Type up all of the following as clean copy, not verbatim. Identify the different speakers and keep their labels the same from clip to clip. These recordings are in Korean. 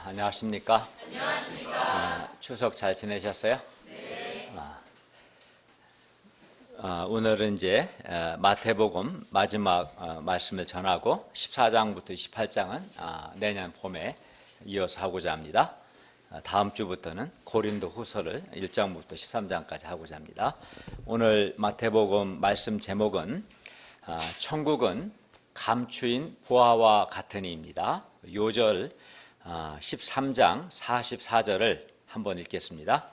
Speaker 1: 안녕하십니까?
Speaker 2: 안녕하십니까?
Speaker 1: 추석 잘 지내셨어요?
Speaker 2: 네.
Speaker 1: 오늘은 이제 마태복음 마지막 말씀을 전하고 14장부터 28장은 내년 봄에 이어서 하고자 합니다. 다음 주부터는 고린도 후서를 1장부터 13장까지 하고자 합니다. 오늘 마태복음 말씀 제목은 천국은 감추인 보화와 같으니입니다. 요절 13장 44절을 한번 읽겠습니다.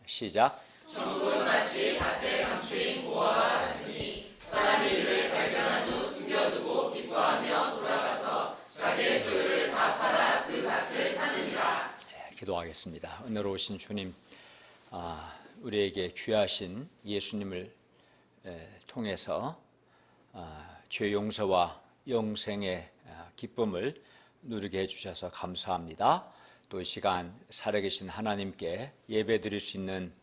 Speaker 1: 시작.
Speaker 2: 천국은 마치 밭에 감추인 보화와 같으니 사람이 이를 발견한 후 숨겨두고 기뻐하며 돌아가서 자기의 소유를 다 팔아 그 밭을 사느니라.
Speaker 1: 기도하겠습니다. 은혜로우신 주님, 우리에게 귀하신 예수님을 통해서 죄 용서와 영생의 기쁨을 누리게 해주셔서 감사합니다. 또 이 시간 살아계신 하나님께 예배드릴 수 있는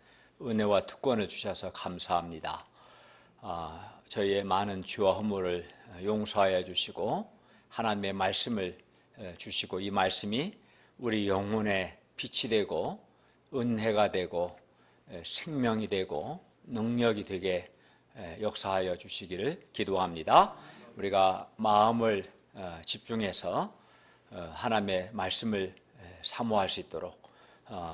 Speaker 1: 은혜와 특권을 주셔서 감사합니다. 저희의 많은 죄와 허물을 용서하여 주시고 하나님의 말씀을 주시고 이 말씀이 우리 영혼의 빛이 되고 은혜가 되고 생명이 되고 능력이 되게 역사하여 주시기를 기도합니다. 우리가 마음을 집중해서 하나님의 말씀을 사모할 수 있도록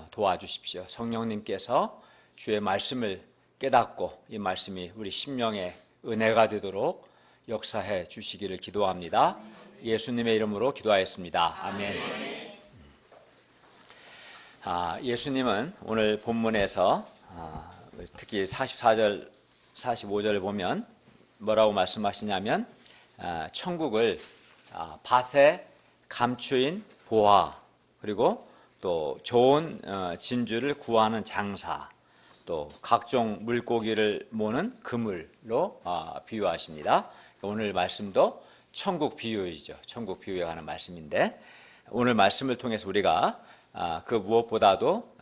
Speaker 1: 도와주십시오. 성령님께서 주의 말씀을 깨닫고 이 말씀이 우리 심령의 은혜가 되도록 역사해 주시기를 기도합니다. 예수님의 이름으로 기도하였습니다. 아멘. 예수님은 오늘 본문에서 특히 44절, 45절을 보면 뭐라고 말씀하시냐면 천국을 밭에 감추인 보화, 그리고 또 좋은 진주를 구하는 장사, 또 각종 물고기를 모는 그물로 비유하십니다. 오늘 말씀도 천국 비유이죠. 천국 비유에 관한 말씀인데 오늘 말씀을 통해서 우리가 그 무엇보다도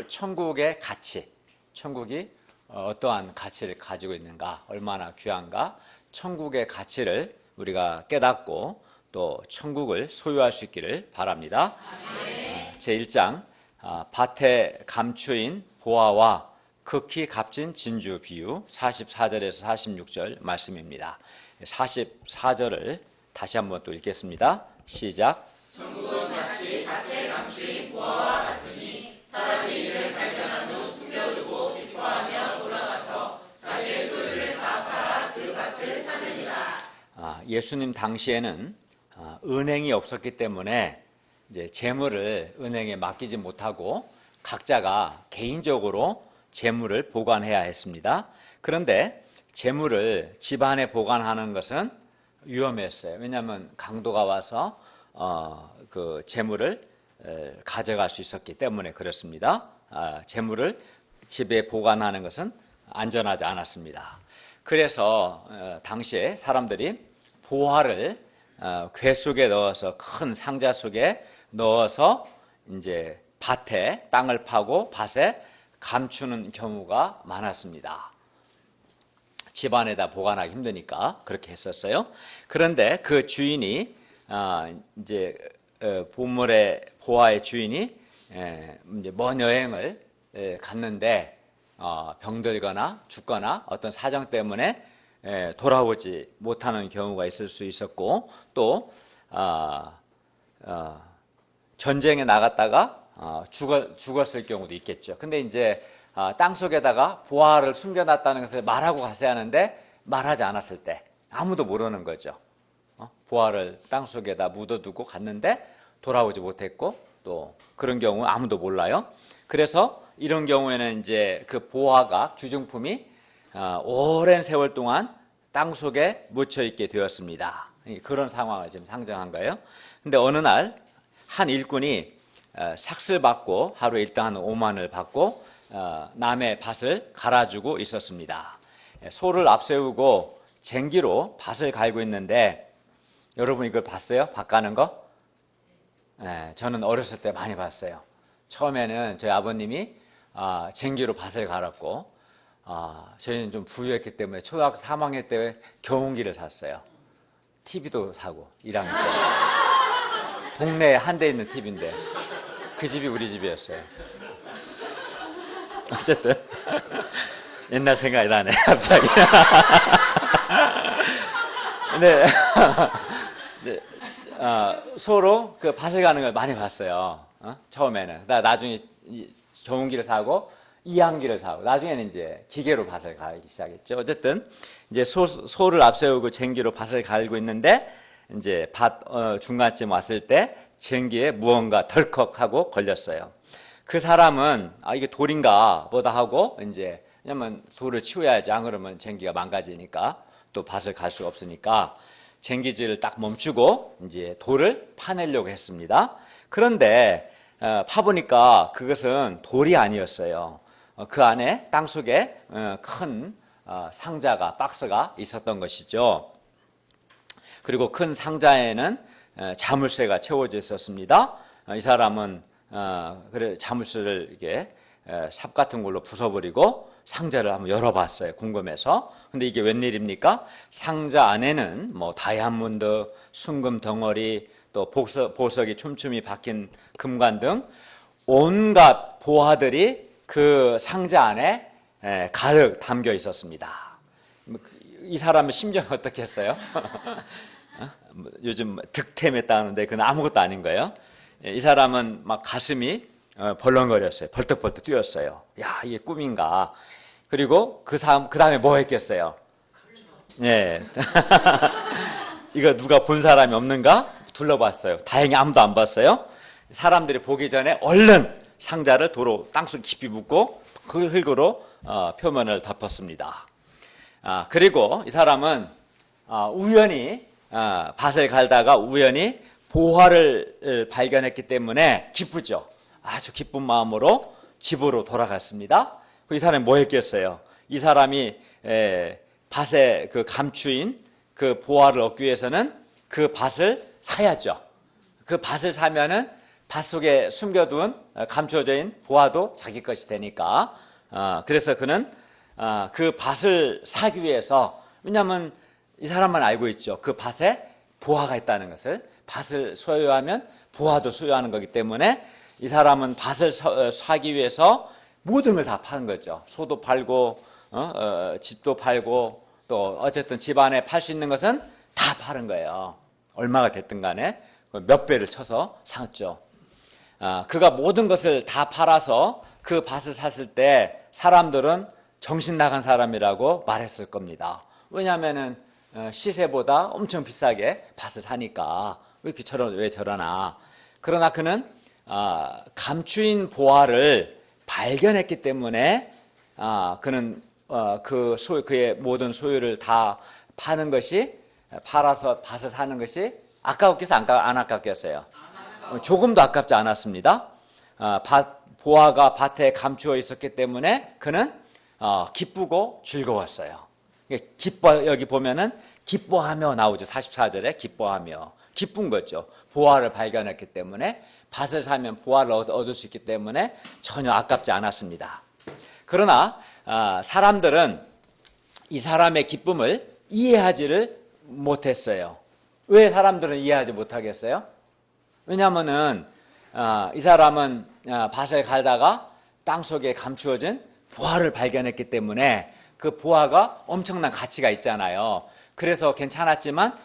Speaker 1: 천국의 가치, 천국이 어떠한 가치를 가지고 있는가, 얼마나 귀한가, 천국의 가치를 우리가 깨닫고 또 천국을 소유할 수 있기를 바랍니다. 제1장 밭에 감추인 보화와 극히 값진 진주 비유 44절에서 46절 말씀입니다. 44절을 다시 한번 또 읽겠습니다. 시작.
Speaker 2: 천국은 마치 밭에 감추인 보화와 같으니 사람이 이를 발견한 후 숨겨두고 기뻐하며 돌아가서 자기의 소유를 다 팔아 그 밭을 사느니라.
Speaker 1: 예수님 당시에는 은행이 없었기 때문에 이제 재물을 은행에 맡기지 못하고 각자가 개인적으로 재물을 보관해야 했습니다. 그런데 재물을 집안에 보관하는 것은 위험했어요. 왜냐하면 강도가 와서 그 재물을 가져갈 수 있었기 때문에 그렇습니다. 재물을 집에 보관하는 것은 안전하지 않았습니다. 그래서 당시에 사람들이 보화를 궤 속에 넣어서 큰 상자 속에 넣어서 이제 밭에 땅을 파고 밭에 감추는 경우가 많았습니다. 집안에다 보관하기 힘드니까 그렇게 했었어요. 그런데 그 주인이 이제 보물의 보화의 주인이 이제 먼 여행을 갔는데 병들거나 죽거나 어떤 사정 때문에 돌아오지 못하는 경우가 있을 수 있었고 또 전쟁에 나갔다가 죽었을 경우도 있겠죠. 근데 이제 땅 속에다가 보화를 숨겨놨다는 것을 말하고 갔어야 하는데 말하지 않았을 때 아무도 모르는 거죠. 보화를 땅 속에다 묻어두고 갔는데 돌아오지 못했고 또 그런 경우 아무도 몰라요. 그래서 이런 경우에는 이제 그 보화가 귀중품이 오랜 세월 동안 땅 속에 묻혀 있게 되었습니다. 그런 상황을 지금 상정한 거예요. 근데 어느 날 한 일꾼이 삭슬 받고 하루에 일당 한 5만을 받고 남의 밭을 갈아주고 있었습니다. 소를 앞세우고 쟁기로 밭을 갈고 있는데 여러분 이걸 봤어요? 밭 가는 거? 저는 어렸을 때 많이 봤어요. 처음에는 저희 아버님이 쟁기로 밭을 갈았고 저희는 좀 부유했기 때문에 초등학교 3학년 때 경운기를 샀어요. TV도 사고 1학년 때. 동네에 한 대 있는 TV인데 그 집이 우리 집이었어요. 어쨌든 옛날 생각이 나네 갑자기. 네. 네. 서로 그 밭을 가는 걸 많이 봤어요. 처음에는. 나중에 경운기를 사고 이항기를 사고 나중에는 이제 기계로 밭을 갈기 시작했죠. 어쨌든 이제 소를 앞세우고 쟁기로 밭을 갈고 있는데 이제 밭 중간쯤 왔을 때 쟁기에 무언가 덜컥하고 걸렸어요. 그 사람은 이게 돌인가 보다 하고 이제 왜냐면 돌을 치워야지 안 그러면 쟁기가 망가지니까 또 밭을 갈 수가 없으니까 쟁기질을 딱 멈추고 이제 돌을 파내려고 했습니다. 그런데 파보니까 그것은 돌이 아니었어요. 그 안에 땅속에 큰 상자가 박스가 있었던 것이죠. 그리고 큰 상자에는 자물쇠가 채워져 있었습니다. 이 사람은 그래 자물쇠를 이게 삽 같은 걸로 부숴버리고 상자를 한번 열어봤어요. 궁금해서. 근데 이게 웬일입니까? 상자 안에는 뭐 다이아몬드, 순금 덩어리, 또 보석이 촘촘히 박힌 금관 등 온갖 보화들이 그 상자 안에 가득 담겨 있었습니다. 이 사람의 심정이 어떻겠어요? 요즘 득템했다는데 그건 아무것도 아닌 거예요. 이 사람은 막 가슴이 벌렁거렸어요. 벌떡벌떡 뛰었어요. 야, 이게 꿈인가? 그리고 그 다음에 뭐 했겠어요? 예. 이거 누가 본 사람이 없는가? 둘러봤어요. 다행히 아무도 안 봤어요. 사람들이 보기 전에 얼른 상자를 도로 땅속 깊이 묻고 그 흙으로 표면을 덮었습니다. 그리고 이 사람은 우연히 밭을 갈다가 우연히 보화를 발견했기 때문에 기쁘죠. 아주 기쁜 마음으로 집으로 돌아갔습니다. 이 사람이 뭐 했겠어요? 이 사람이 밭에 그 감추인 그 보화를 얻기 위해서는 그 밭을 사야죠. 그 밭을 사면은 밭 속에 숨겨둔 감추어져 있는 보화도 자기 것이 되니까. 그래서 그는 그 밭을 사기 위해서, 왜냐하면 이 사람만 알고 있죠. 그 밭에 보화가 있다는 것을. 밭을 소유하면 보화도 소유하는 거기 때문에 이 사람은 밭을 사기 위해서 모든 걸 다 파는 거죠. 소도 팔고 집도 팔고 또 어쨌든 집안에 팔 수 있는 것은 다 파는 거예요. 얼마가 됐든 간에 몇 배를 쳐서 샀죠. 그가 모든 것을 다 팔아서 그 밭을 샀을 때 사람들은 정신 나간 사람이라고 말했을 겁니다. 왜냐하면은 시세보다 엄청 비싸게 밭을 사니까 왜 저러나. 그러나 그는 감추인 보화를 발견했기 때문에 그는 그의 모든 소유를 다 파는 것이, 팔아서 밭을 사는 것이 아까웠겠어요? 안 아깝겠어요? 조금도 아깝지 않았습니다. 보화가 밭에 감추어 있었기 때문에 그는 기쁘고 즐거웠어요. 여기 보면은 기뻐하며 나오죠. 44절에 기뻐하며. 기쁜 거죠. 보화를 발견했기 때문에, 밭을 사면 보화를 얻을 수 있기 때문에 전혀 아깝지 않았습니다. 그러나 사람들은 이 사람의 기쁨을 이해하지를 못했어요. 왜 사람들은 이해하지 못하겠어요? 왜냐하면은 이 사람은 밭을 갈다가 땅속에 감추어진 보화를 발견했기 때문에 그 보화가 엄청난 가치가 있잖아요. 그래서 괜찮았지만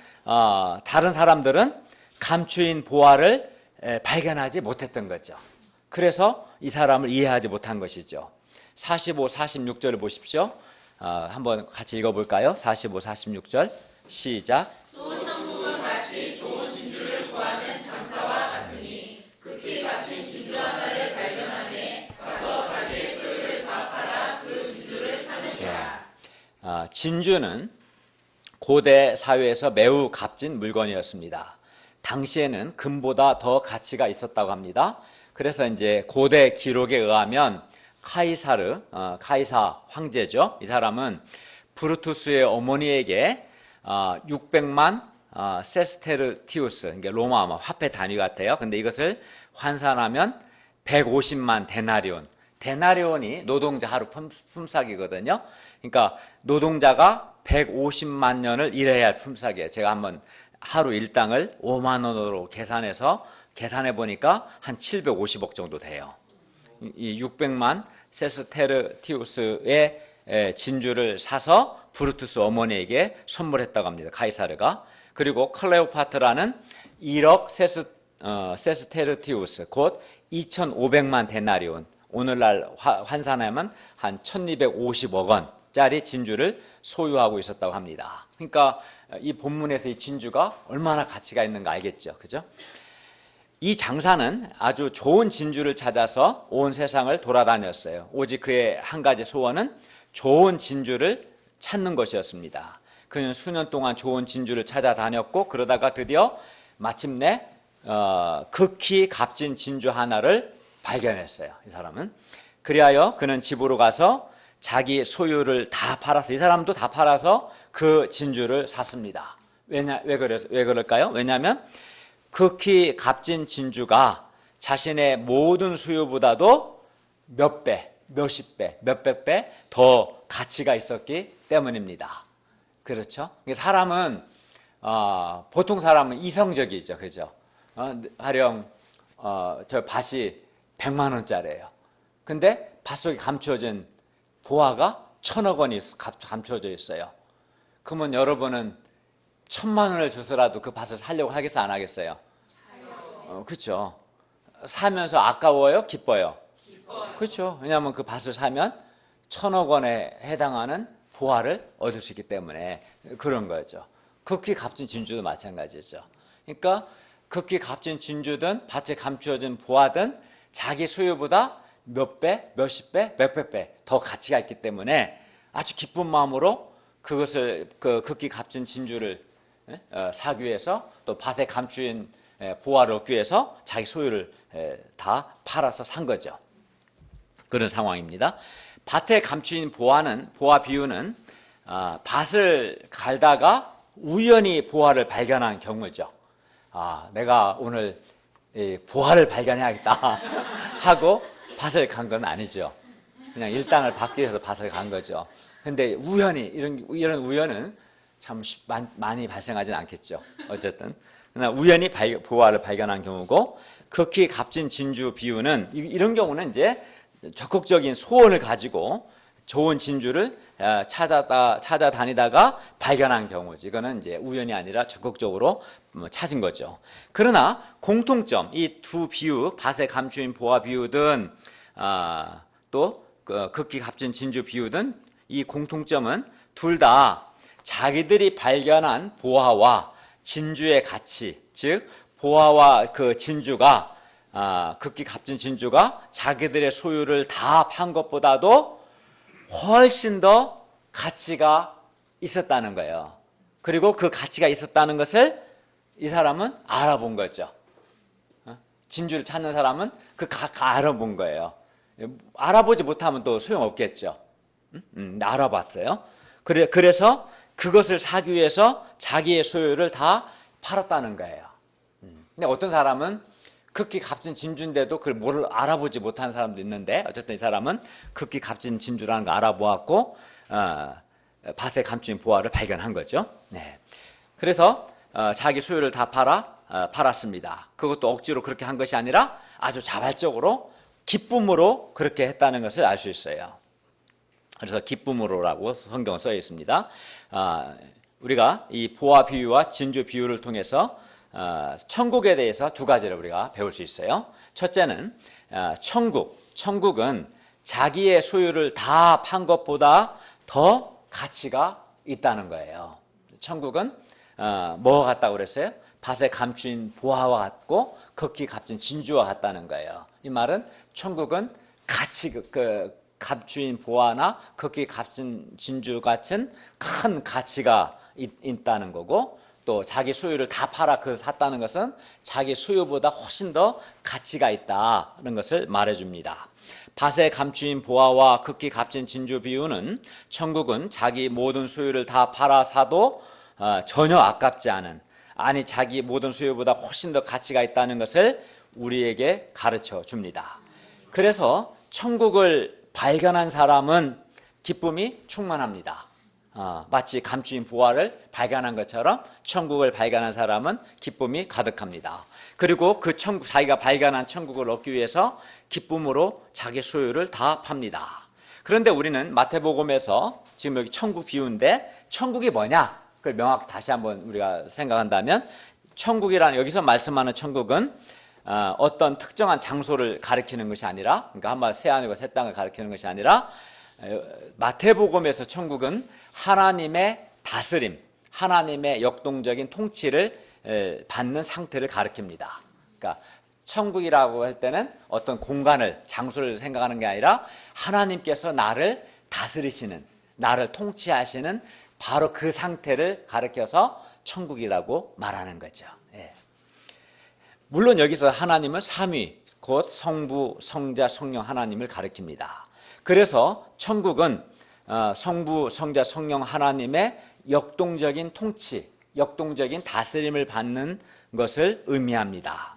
Speaker 1: 다른 사람들은 감추인 보화를 발견하지 못했던 거죠. 그래서 이 사람을 이해하지 못한 것이죠. 45, 46절을 보십시오. 한번 같이 읽어볼까요? 45, 46절 시작.
Speaker 2: 또 천국은 마치 좋은 진주를 구하는 장사와 같으니 극히 값진 진주 하나를 발견하매 가서 자기의 소유를 다 팔아 그 진주를 사느니라.
Speaker 1: 진주는 고대 사회에서 매우 값진 물건이었습니다. 당시에는 금보다 더 가치가 있었다고 합니다. 그래서 이제 고대 기록에 의하면 카이사 황제죠. 이 사람은 브루투스의 어머니에게 600만 세스테르티우스, 이게 로마 화폐 단위 같아요. 근데 이것을 환산하면 150만 데나리온. 데나리온이 노동자 하루 품삯이거든요. 그러니까 노동자가 150만 년을 일해야 할 품삯이에요. 제가 한번 하루 일당을 5만 원으로 계산해서 계산해 보니까 한 750억 정도 돼요. 이 600만 세스테르티우스의 진주를 사서 브루투스 어머니에게 선물했다고 합니다. 카이사르가. 그리고 클레오파트라는 1억 세스테르티우스, 곧 2,500만 데나리온, 오늘날 환산하면 한 1,250억 원짜리 진주를 소유하고 있었다고 합니다. 그러니까 이 본문에서 이 진주가 얼마나 가치가 있는가 알겠죠, 그죠? 이 장사는 아주 좋은 진주를 찾아서 온 세상을 돌아다녔어요. 오직 그의 한 가지 소원은 좋은 진주를 찾는 것이었습니다. 그는 수년 동안 좋은 진주를 찾아다녔고, 그러다가 드디어 마침내 극히 값진 진주 하나를 발견했어요. 이 사람은. 그리하여 그는 집으로 가서 자기 소유를 다 팔아서, 이 사람도 다 팔아서 그 진주를 샀습니다. 왜 그럴까요? 왜냐하면 극히 값진 진주가 자신의 모든 소유보다도 몇 배, 몇십 배, 몇백 배 더 가치가 있었기 때문입니다. 그렇죠? 사람은 보통 사람은 이성적이죠, 그죠? 가령 저 밭이 100만 원짜리예요. 근데 밭 속에 감춰진 보화가 1,000억 원이 감춰져 있어요. 그러면 여러분은 1,000만 원을 줘서라도 그 밭을 사려고 하겠어, 안 하겠어요? 그렇죠. 사면서 아까워요, 기뻐요? 기뻐요. 그렇죠. 왜냐하면 그 밭을 사면 1,000억 원에 해당하는 보화를 얻을 수 있기 때문에 그런 거죠. 극히 값진 진주도 마찬가지죠. 그러니까 극히 값진 진주든 밭에 감추어진 보화든 자기 소유보다 몇 배, 몇십 배, 몇백 배 더 가치가 있기 때문에 아주 기쁜 마음으로 그것을, 그 극히 값진 진주를 사기 위해서, 또 밭에 감추인 보화를 얻기 위해서 자기 소유를 다 팔아서 산 거죠. 그런 상황입니다. 밭에 감추인 보화 비유는 밭을 갈다가 우연히 보화를 발견한 경우죠. 내가 오늘 보화를 발견해야겠다 하고 밭을 간 건 아니죠. 그냥 일당을 받기 위해서 밭을 간 거죠. 근데 우연히, 이런 우연은 참 많이 발생하진 않겠죠. 어쨌든. 그러나 우연히 보화를 발견한 경우고, 극히 값진 진주 비유는, 이런 경우는 이제 적극적인 소원을 가지고 좋은 진주를 찾아다니다가 발견한 경우지. 이거는 이제 우연이 아니라 적극적으로 찾은 거죠. 그러나 공통점, 이 두 비유, 밭에 감추인 보화 비유든 또 극히 값진 진주 비유든, 이 공통점은 둘 다 자기들이 발견한 보화와 진주의 가치, 즉 보화와 그 진주가, 극히 값진 진주가 자기들의 소유를 다 판 것보다도 훨씬 더 가치가 있었다는 거예요. 그리고 그 가치가 있었다는 것을 이 사람은 알아본 거죠. 진주를 찾는 사람은 알아본 거예요. 알아보지 못하면 또 소용없겠죠. 알아봤어요. 그래서 그것을 사기 위해서 자기의 소유를 다 팔았다는 거예요. 근데 어떤 사람은 극히 값진 진주인데도 그걸 알아보지 못하는 사람도 있는데, 어쨌든 이 사람은 극히 값진 진주라는 거 알아보았고, 밭에 감춘 보화를 발견한 거죠. 네. 그래서 자기 소유를 다 팔았습니다. 그것도 억지로 그렇게 한 것이 아니라 아주 자발적으로 기쁨으로 그렇게 했다는 것을 알 수 있어요. 그래서 기쁨으로라고 성경에 써 있습니다. 우리가 이 보화 비유와 진주 비유를 통해서 천국에 대해서 두 가지를 우리가 배울 수 있어요. 첫째는 천국은 자기의 소유를 다 판 것보다 더 가치가 있다는 거예요. 천국은 뭐와 같다고 그랬어요? 밭에 감춘 보화와 같고 극히 값진 진주와 같다는 거예요. 이 말은 천국은 감추인 보화나 극히 값진 진주 같은 큰 가치가 있다는 거고, 또 자기 소유를 다 팔아 샀다는 것은 자기 소유보다 훨씬 더 가치가 있다는 것을 말해줍니다. 밭에 감추인 보화와 극히 값진 진주 비유는 천국은 자기 모든 소유를 다 팔아 사도 전혀 아깝지 않은, 아니 자기 모든 소유보다 훨씬 더 가치가 있다는 것을 우리에게 가르쳐 줍니다. 그래서 천국을 발견한 사람은 기쁨이 충만합니다. 마치 감추인 보화를 발견한 것처럼 천국을 발견한 사람은 기쁨이 가득합니다. 그리고 그 천국, 자기가 발견한 천국을 얻기 위해서 기쁨으로 자기 소유를 다 팝니다. 그런데 우리는 마태복음에서 지금 여기 천국 비유인데 천국이 뭐냐? 그걸 명확히 다시 한번 우리가 생각한다면 천국이라는, 여기서 말씀하는 천국은 어떤 특정한 장소를 가리키는 것이 아니라, 그러니까 한마디로 새하늘과 새 땅을 가리키는 것이 아니라, 마태복음에서 천국은 하나님의 다스림, 하나님의 역동적인 통치를 받는 상태를 가리킵니다. 그러니까 천국이라고 할 때는 어떤 공간을, 장소를 생각하는 게 아니라 하나님께서 나를 다스리시는, 나를 통치하시는 바로 그 상태를 가리켜서 천국이라고 말하는 거죠. 예. 물론 여기서 하나님은 삼위, 곧 성부, 성자, 성령 하나님을 가리킵니다. 그래서 천국은 성부, 성자, 성령 하나님의 역동적인 통치, 역동적인 다스림을 받는 것을 의미합니다.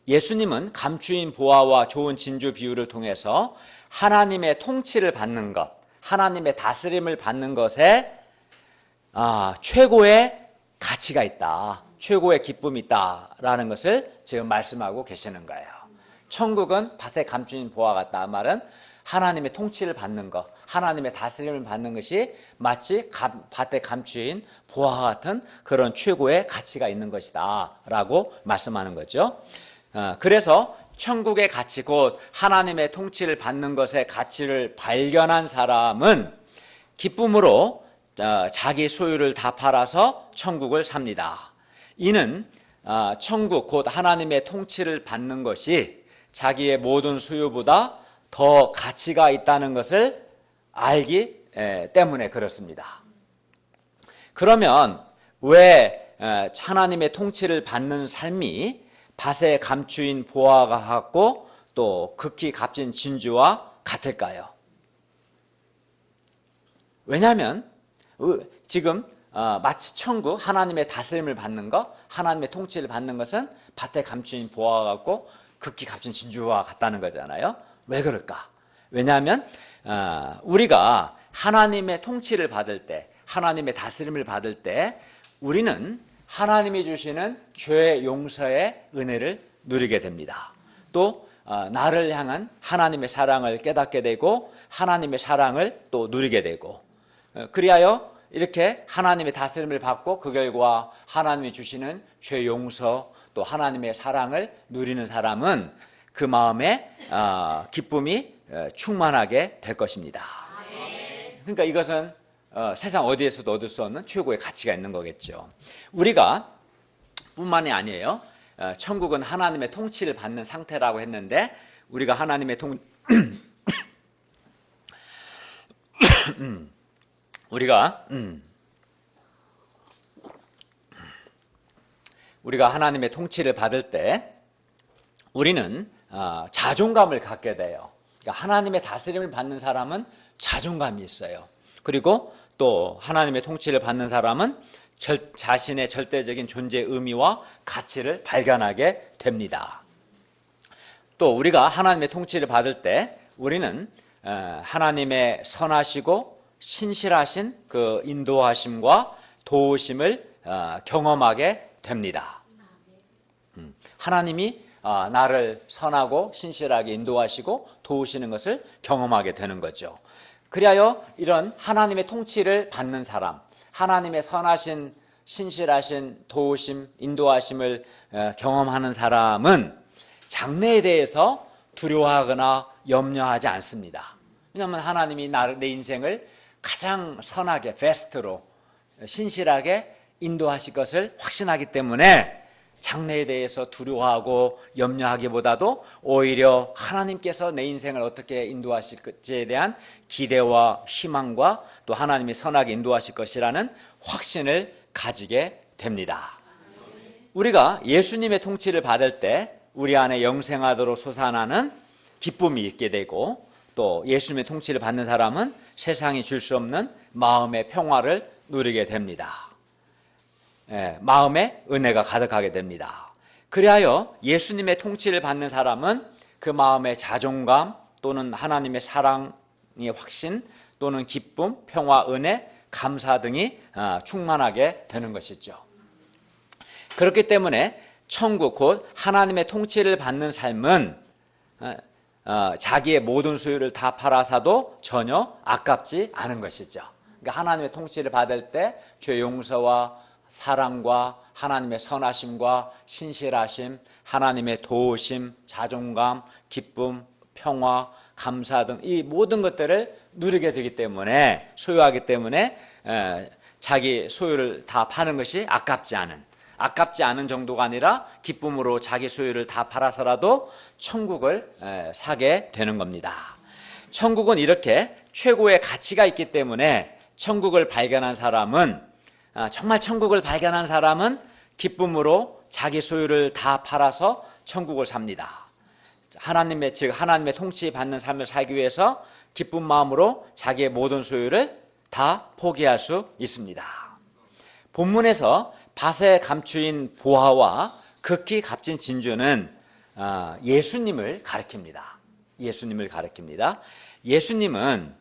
Speaker 1: 예수님은 감추인 보화와 좋은 진주 비유를 통해서 하나님의 통치를 받는 것, 하나님의 다스림을 받는 것에 최고의 가치가 있다, 최고의 기쁨이 있다라는 것을 지금 말씀하고 계시는 거예요. 천국은 밭에 감추인 보화 같다 말은 하나님의 통치를 받는 것, 하나님의 다스림을 받는 것이 마치 밭에 감추인 보화 같은 그런 최고의 가치가 있는 것이다 라고 말씀하는 거죠. 그래서 천국의 가치, 곧 하나님의 통치를 받는 것의 가치를 발견한 사람은 기쁨으로 자기 소유를 다 팔아서 천국을 삽니다. 이는 천국, 곧 하나님의 통치를 받는 것이 자기의 모든 소유보다 더 가치가 있다는 것을 알기 때문에 그렇습니다. 그러면 왜 하나님의 통치를 받는 삶이 밭에 감추인 보화가 같고 또 극히 값진 진주와 같을까요? 왜냐하면 지금 마치 천국, 하나님의 다스림을 받는 것, 하나님의 통치를 받는 것은 밭에 감추인 보화가 같고 극히 값진 진주와 같다는 거잖아요. 왜 그럴까? 왜냐하면 우리가 하나님의 통치를 받을 때, 하나님의 다스림을 받을 때 우리는 하나님이 주시는 죄 용서의 은혜를 누리게 됩니다. 또 나를 향한 하나님의 사랑을 깨닫게 되고 하나님의 사랑을 또 누리게 되고, 그리하여 이렇게 하나님의 다스림을 받고 그 결과 하나님이 주시는 죄 용서 또 하나님의 사랑을 누리는 사람은 그 마음에 기쁨이 충만하게 될 것입니다. 그러니까 이것은 세상 어디에서도 얻을 수 없는 최고의 가치가 있는 거겠죠. 우리가 뿐만이 아니에요. 천국은 하나님의 통치를 받는 상태라고 했는데 우리가 하나님의 우리가 하나님의 통치를 받을 때 우리는 자존감을 갖게 돼요. 그러니까 하나님의 다스림을 받는 사람은 자존감이 있어요. 그리고 또 하나님의 통치를 받는 사람은 자신의 절대적인 존재의 의미와 가치를 발견하게 됩니다. 또 우리가 하나님의 통치를 받을 때 우리는 하나님의 선하시고 신실하신 그 인도하심과 도우심을 경험하게 됩니다. 하나님이 나를 선하고 신실하게 인도하시고 도우시는 것을 경험하게 되는 거죠. 그리하여 이런 하나님의 통치를 받는 사람, 하나님의 선하신 신실하신 도우심, 인도하심을 경험하는 사람은 장래에 대해서 두려워하거나 염려하지 않습니다. 왜냐하면 하나님이 내 인생을 가장 선하게, 베스트로, 신실하게 인도하실 것을 확신하기 때문에 장래에 대해서 두려워하고 염려하기보다도 오히려 하나님께서 내 인생을 어떻게 인도하실지에 대한 기대와 희망과 또 하나님이 선하게 인도하실 것이라는 확신을 가지게 됩니다. 우리가 예수님의 통치를 받을 때 우리 안에 영생하도록 솟아나는 기쁨이 있게 되고 또 예수님의 통치를 받는 사람은 세상이 줄 수 없는 마음의 평화를 누리게 됩니다. 마음에 은혜가 가득하게 됩니다. 그리하여 예수님의 통치를 받는 사람은 그 마음의 자존감 또는 하나님의 사랑의 확신 또는 기쁨, 평화, 은혜 감사 등이 충만하게 되는 것이죠. 그렇기 때문에 천국 곧 하나님의 통치를 받는 삶은 자기의 모든 소유를 다 팔아사도 전혀 아깝지 않은 것이죠. 그러니까 하나님의 통치를 받을 때 죄 용서와 사랑과 하나님의 선하심과 신실하심, 하나님의 도우심, 자존감, 기쁨, 평화, 감사 등 이 모든 것들을 누리게 되기 때문에, 소유하기 때문에 자기 소유를 다 파는 것이 아깝지 않은 정도가 아니라 기쁨으로 자기 소유를 다 팔아서라도 천국을 사게 되는 겁니다. 천국은 이렇게 최고의 가치가 있기 때문에 천국을 발견한 사람은, 정말 천국을 발견한 사람은 기쁨으로 자기 소유를 다 팔아서 천국을 삽니다. 하나님의 통치 받는 삶을 살기 위해서 기쁜 마음으로 자기의 모든 소유를 다 포기할 수 있습니다. 본문에서 밭에 감추인 보화와 극히 값진 진주는 예수님을 가리킵니다. 예수님은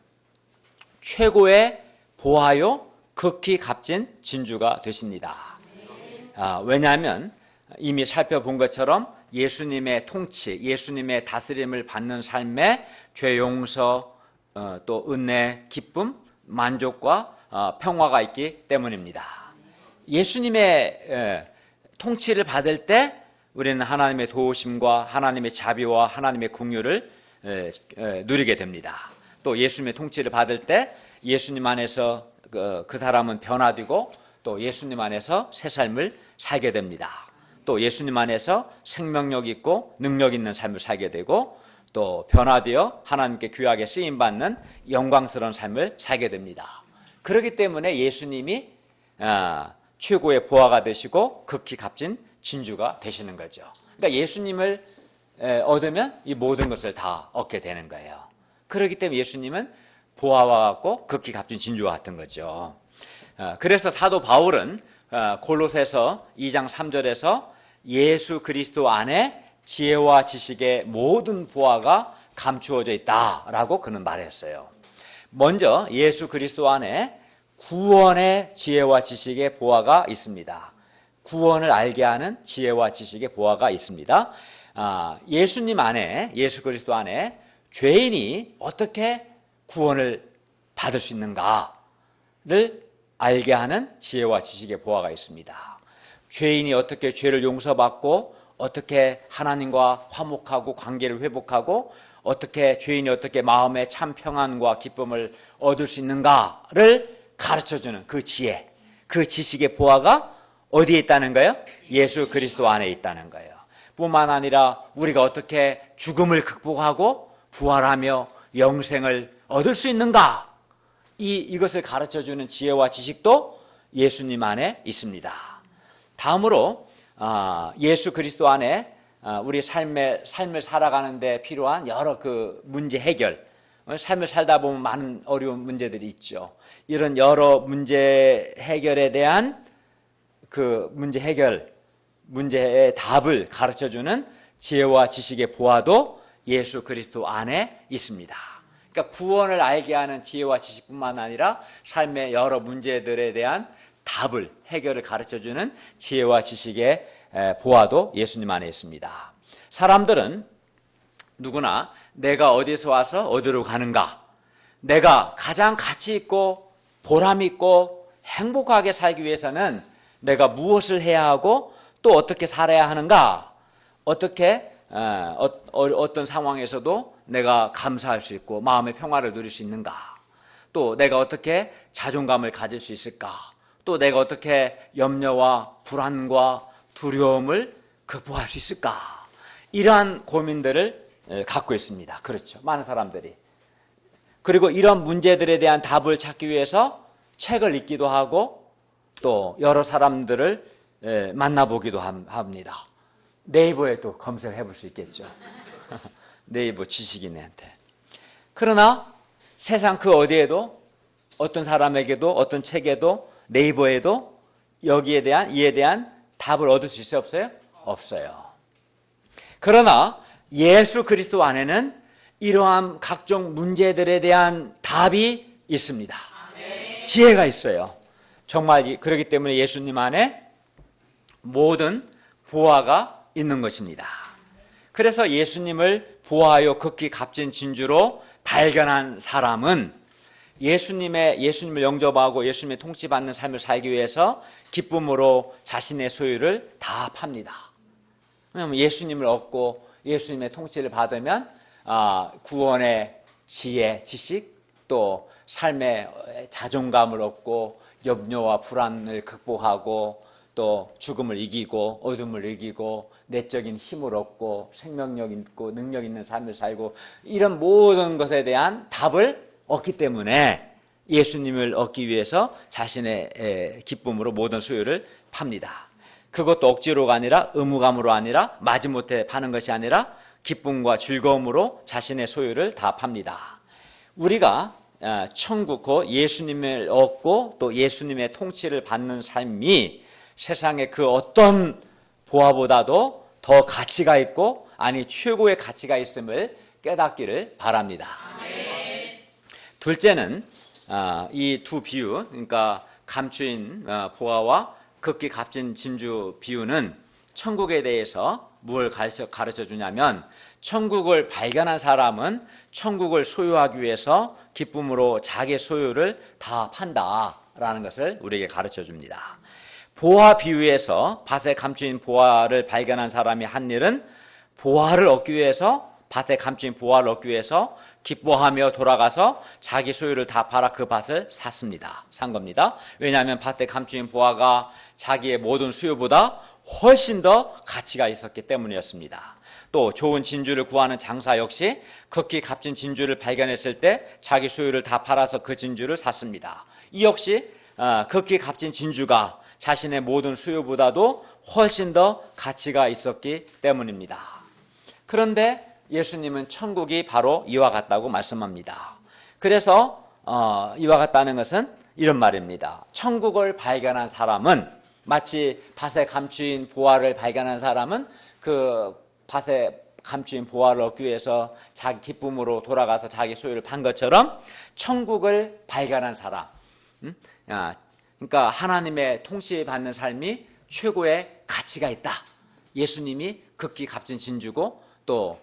Speaker 1: 최고의 보화요 극히 값진 진주가 되십니다. 왜냐하면 이미 살펴본 것처럼 예수님의 통치, 예수님의 다스림을 받는 삶에 죄 용서, 또 은혜, 기쁨, 만족과 평화가 있기 때문입니다. 예수님의 통치를 받을 때 우리는 하나님의 도우심과 하나님의 자비와 하나님의 긍휼을 누리게 됩니다. 또 예수님의 통치를 받을 때 예수님 안에서 그 사람은 변화되고 또 예수님 안에서 새 삶을 살게 됩니다. 또 예수님 안에서 생명력 있고 능력 있는 삶을 살게 되고 또 변화되어 하나님께 귀하게 쓰임받는 영광스러운 삶을 살게 됩니다. 그렇기 때문에 예수님이 최고의 보화가 되시고 극히 값진 진주가 되시는 거죠. 그러니까 예수님을 얻으면 이 모든 것을 다 얻게 되는 거예요. 그렇기 때문에 예수님은 보화와 같고 극히 값진 진주와 같은 거죠. 그래서 사도 바울은 골로새서 2장 3절에서 예수 그리스도 안에 지혜와 지식의 모든 보화가 감추어져 있다라고 그는 말했어요. 먼저 예수 그리스도 안에 구원의 지혜와 지식의 보화가 있습니다. 구원을 알게 하는 지혜와 지식의 보화가 있습니다. 예수님 안에, 예수 그리스도 안에 죄인이 어떻게 구원을 받을 수 있는가를 알게 하는 지혜와 지식의 보화가 있습니다. 죄인이 어떻게 죄를 용서받고 어떻게 하나님과 화목하고 관계를 회복하고 어떻게 죄인이 어떻게 마음의 참 평안과 기쁨을 얻을 수 있는가를 가르쳐주는 그 지혜, 그 지식의 보화가 어디에 있다는 거예요? 예수 그리스도 안에 있다는 거예요. 뿐만 아니라 우리가 어떻게 죽음을 극복하고 부활하며 영생을 얻을 수 있는가, 이것을 가르쳐주는 지혜와 지식도 예수님 안에 있습니다. 다음으로 예수 그리스도 안에 우리 삶을 살아가는 데 필요한 여러 그 문제 해결, 삶을 살다 보면 많은 어려운 문제들이 있죠. 이런 여러 문제 해결에 대한 그 문제의 답을 가르쳐주는 지혜와 지식의 보화도 예수 그리스도 안에 있습니다. 그러니까 구원을 알게 하는 지혜와 지식뿐만 아니라 삶의 여러 문제들에 대한 답을, 해결을 가르쳐주는 지혜와 지식의 보화도 예수님 안에 있습니다. 사람들은 누구나 내가 어디서 와서 어디로 가는가, 내가 가장 가치 있고 보람 있고 행복하게 살기 위해서는 내가 무엇을 해야 하고 또 어떻게 살아야 하는가, 어떻게 어떤 상황에서도 내가 감사할 수 있고 마음의 평화를 누릴 수 있는가, 또 내가 어떻게 자존감을 가질 수 있을까, 또 내가 어떻게 염려와 불안과 두려움을 극복할 수 있을까, 이러한 고민들을 갖고 있습니다. 그렇죠, 많은 사람들이. 그리고 이런 문제들에 대한 답을 찾기 위해서 책을 읽기도 하고 또 여러 사람들을 만나보기도 합니다. 네이버에도 검색해 볼 수 있겠죠. 네이버 지식인한테. 그러나 세상 그 어디에도 어떤 사람에게도 어떤 책에도 네이버에도 이에 대한 답을 얻을 수 있어요, 없어요? 없어요. 그러나 예수 그리스도 안에는 이러한 각종 문제들에 대한 답이 있습니다. 지혜가 있어요. 정말 그렇기 때문에 예수님 안에 모든 보화가 있는 것입니다. 그래서 예수님을 보아하여 극히 값진 진주로 발견한 사람은 예수님을 영접하고 예수님의 통치받는 삶을 살기 위해서 기쁨으로 자신의 소유를 다 팝니다. 왜냐하면 예수님을 얻고 예수님의 통치를 받으면 구원의 지혜, 지식, 또 삶의 자존감을 얻고 염려와 불안을 극복하고 또 죽음을 이기고 어둠을 이기고 내적인 힘을 얻고 생명력 있고 능력 있는 삶을 살고 이런 모든 것에 대한 답을 얻기 때문에 예수님을 얻기 위해서 자신의 기쁨으로 모든 소유를 팝니다. 그것도 억지로가 아니라 의무감으로 아니라 마지못해 파는 것이 아니라 기쁨과 즐거움으로 자신의 소유를 다 팝니다. 우리가 천국 곧 예수님을 얻고 또 예수님의 통치를 받는 삶이 세상의 그 어떤 보화보다도 더 가치가 있고 아니 최고의 가치가 있음을 깨닫기를 바랍니다. 둘째는 이 두 비유, 그러니까 감추인 보화와 극히 값진 진주 비유는 천국에 대해서 뭘 가르쳐 주냐면 천국을 발견한 사람은 천국을 소유하기 위해서 기쁨으로 자기 소유를 다 판다라는 것을 우리에게 가르쳐 줍니다. 보화 비유에서 밭에 감추인 보화를 발견한 사람이 한 일은 보화를 얻기 위해서 밭에 감추인 보화를 얻기 위해서 기뻐하며 돌아가서 자기 소유를 다 팔아 그 밭을 산 겁니다. 왜냐하면 밭에 감추인 보화가 자기의 모든 수요보다 훨씬 더 가치가 있었기 때문이었습니다. 또 좋은 진주를 구하는 장사 역시 극히 값진 진주를 발견했을 때 자기 소유를 다 팔아서 그 진주를 샀습니다. 이 역시 극히 값진 진주가 자신의 모든 수요보다도 훨씬 더 가치가 있었기 때문입니다. 그런데 예수님은 천국이 바로 이와 같다고 말씀합니다. 그래서 이와 같다는 것은 이런 말입니다. 천국을 발견한 사람은 마치 밭에 감추인 보화를 발견한 사람은 그 밭에 감추인 보화를 얻기 위해서 자기 기쁨으로 돌아가서 자기 소유를 판 것처럼 천국을 발견한 사람, 그러니까 하나님의 통치받는 삶이 최고의 가치가 있다. 예수님이 극히 값진 진주고 또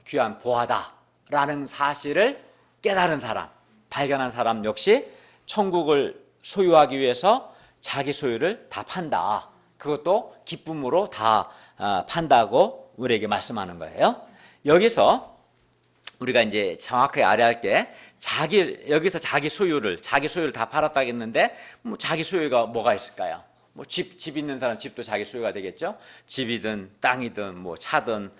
Speaker 1: 귀한 보화다라는 사실을 깨달은 사람, 발견한 사람 역시 천국을 소유하기 위해서 자기 소유를 다 판다. 그것도 기쁨으로 다 판다고 우리에게 말씀하는 거예요. 여기서 우리가 이제 정확하게 알아야 할 게 여기서 자기 소유를 다 팔았다 했는데 뭐 자기 소유가 뭐가 있을까요? 뭐 집 있는 사람 집도 자기 소유가 되겠죠. 집이든 땅이든 뭐 차든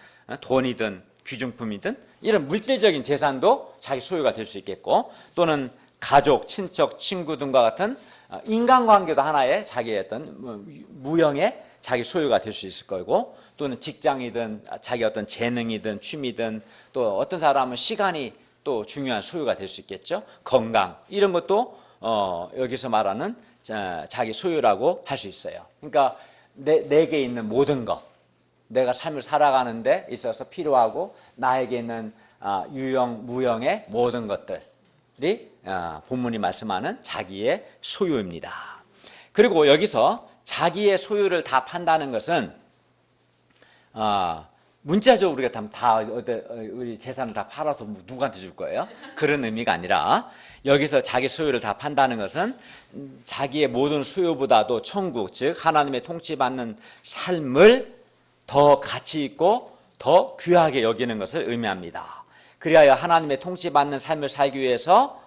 Speaker 1: 돈이든 귀중품이든 이런 물질적인 재산도 자기 소유가 될 수 있겠고 또는 가족, 친척, 친구 등과 같은 인간관계도 하나의 자기의 어떤 무형의 자기 소유가 될 수 있을 거고 또는 직장이든 자기 어떤 재능이든 취미든 또 어떤 사람은 시간이 또 중요한 소유가 될 수 있겠죠. 건강 이런 것도 여기서 말하는 자기 소유라고 할 수 있어요. 그러니까 내게 있는 모든 것 내가 삶을 살아가는 데 있어서 필요하고 나에게 있는 유형, 무형의 모든 것들이 본문이 말씀하는 자기의 소유입니다. 그리고 여기서 자기의 소유를 다 판다는 것은 문자적으로 우리가 다 우리 재산을 다 팔아서 누구한테 줄 거예요? 그런 의미가 아니라 여기서 자기 소유를 다 판다는 것은 자기의 모든 소유보다도 천국, 즉 하나님의 통치받는 삶을 더 가치 있고 더 귀하게 여기는 것을 의미합니다. 그리하여 하나님의 통치받는 삶을 살기 위해서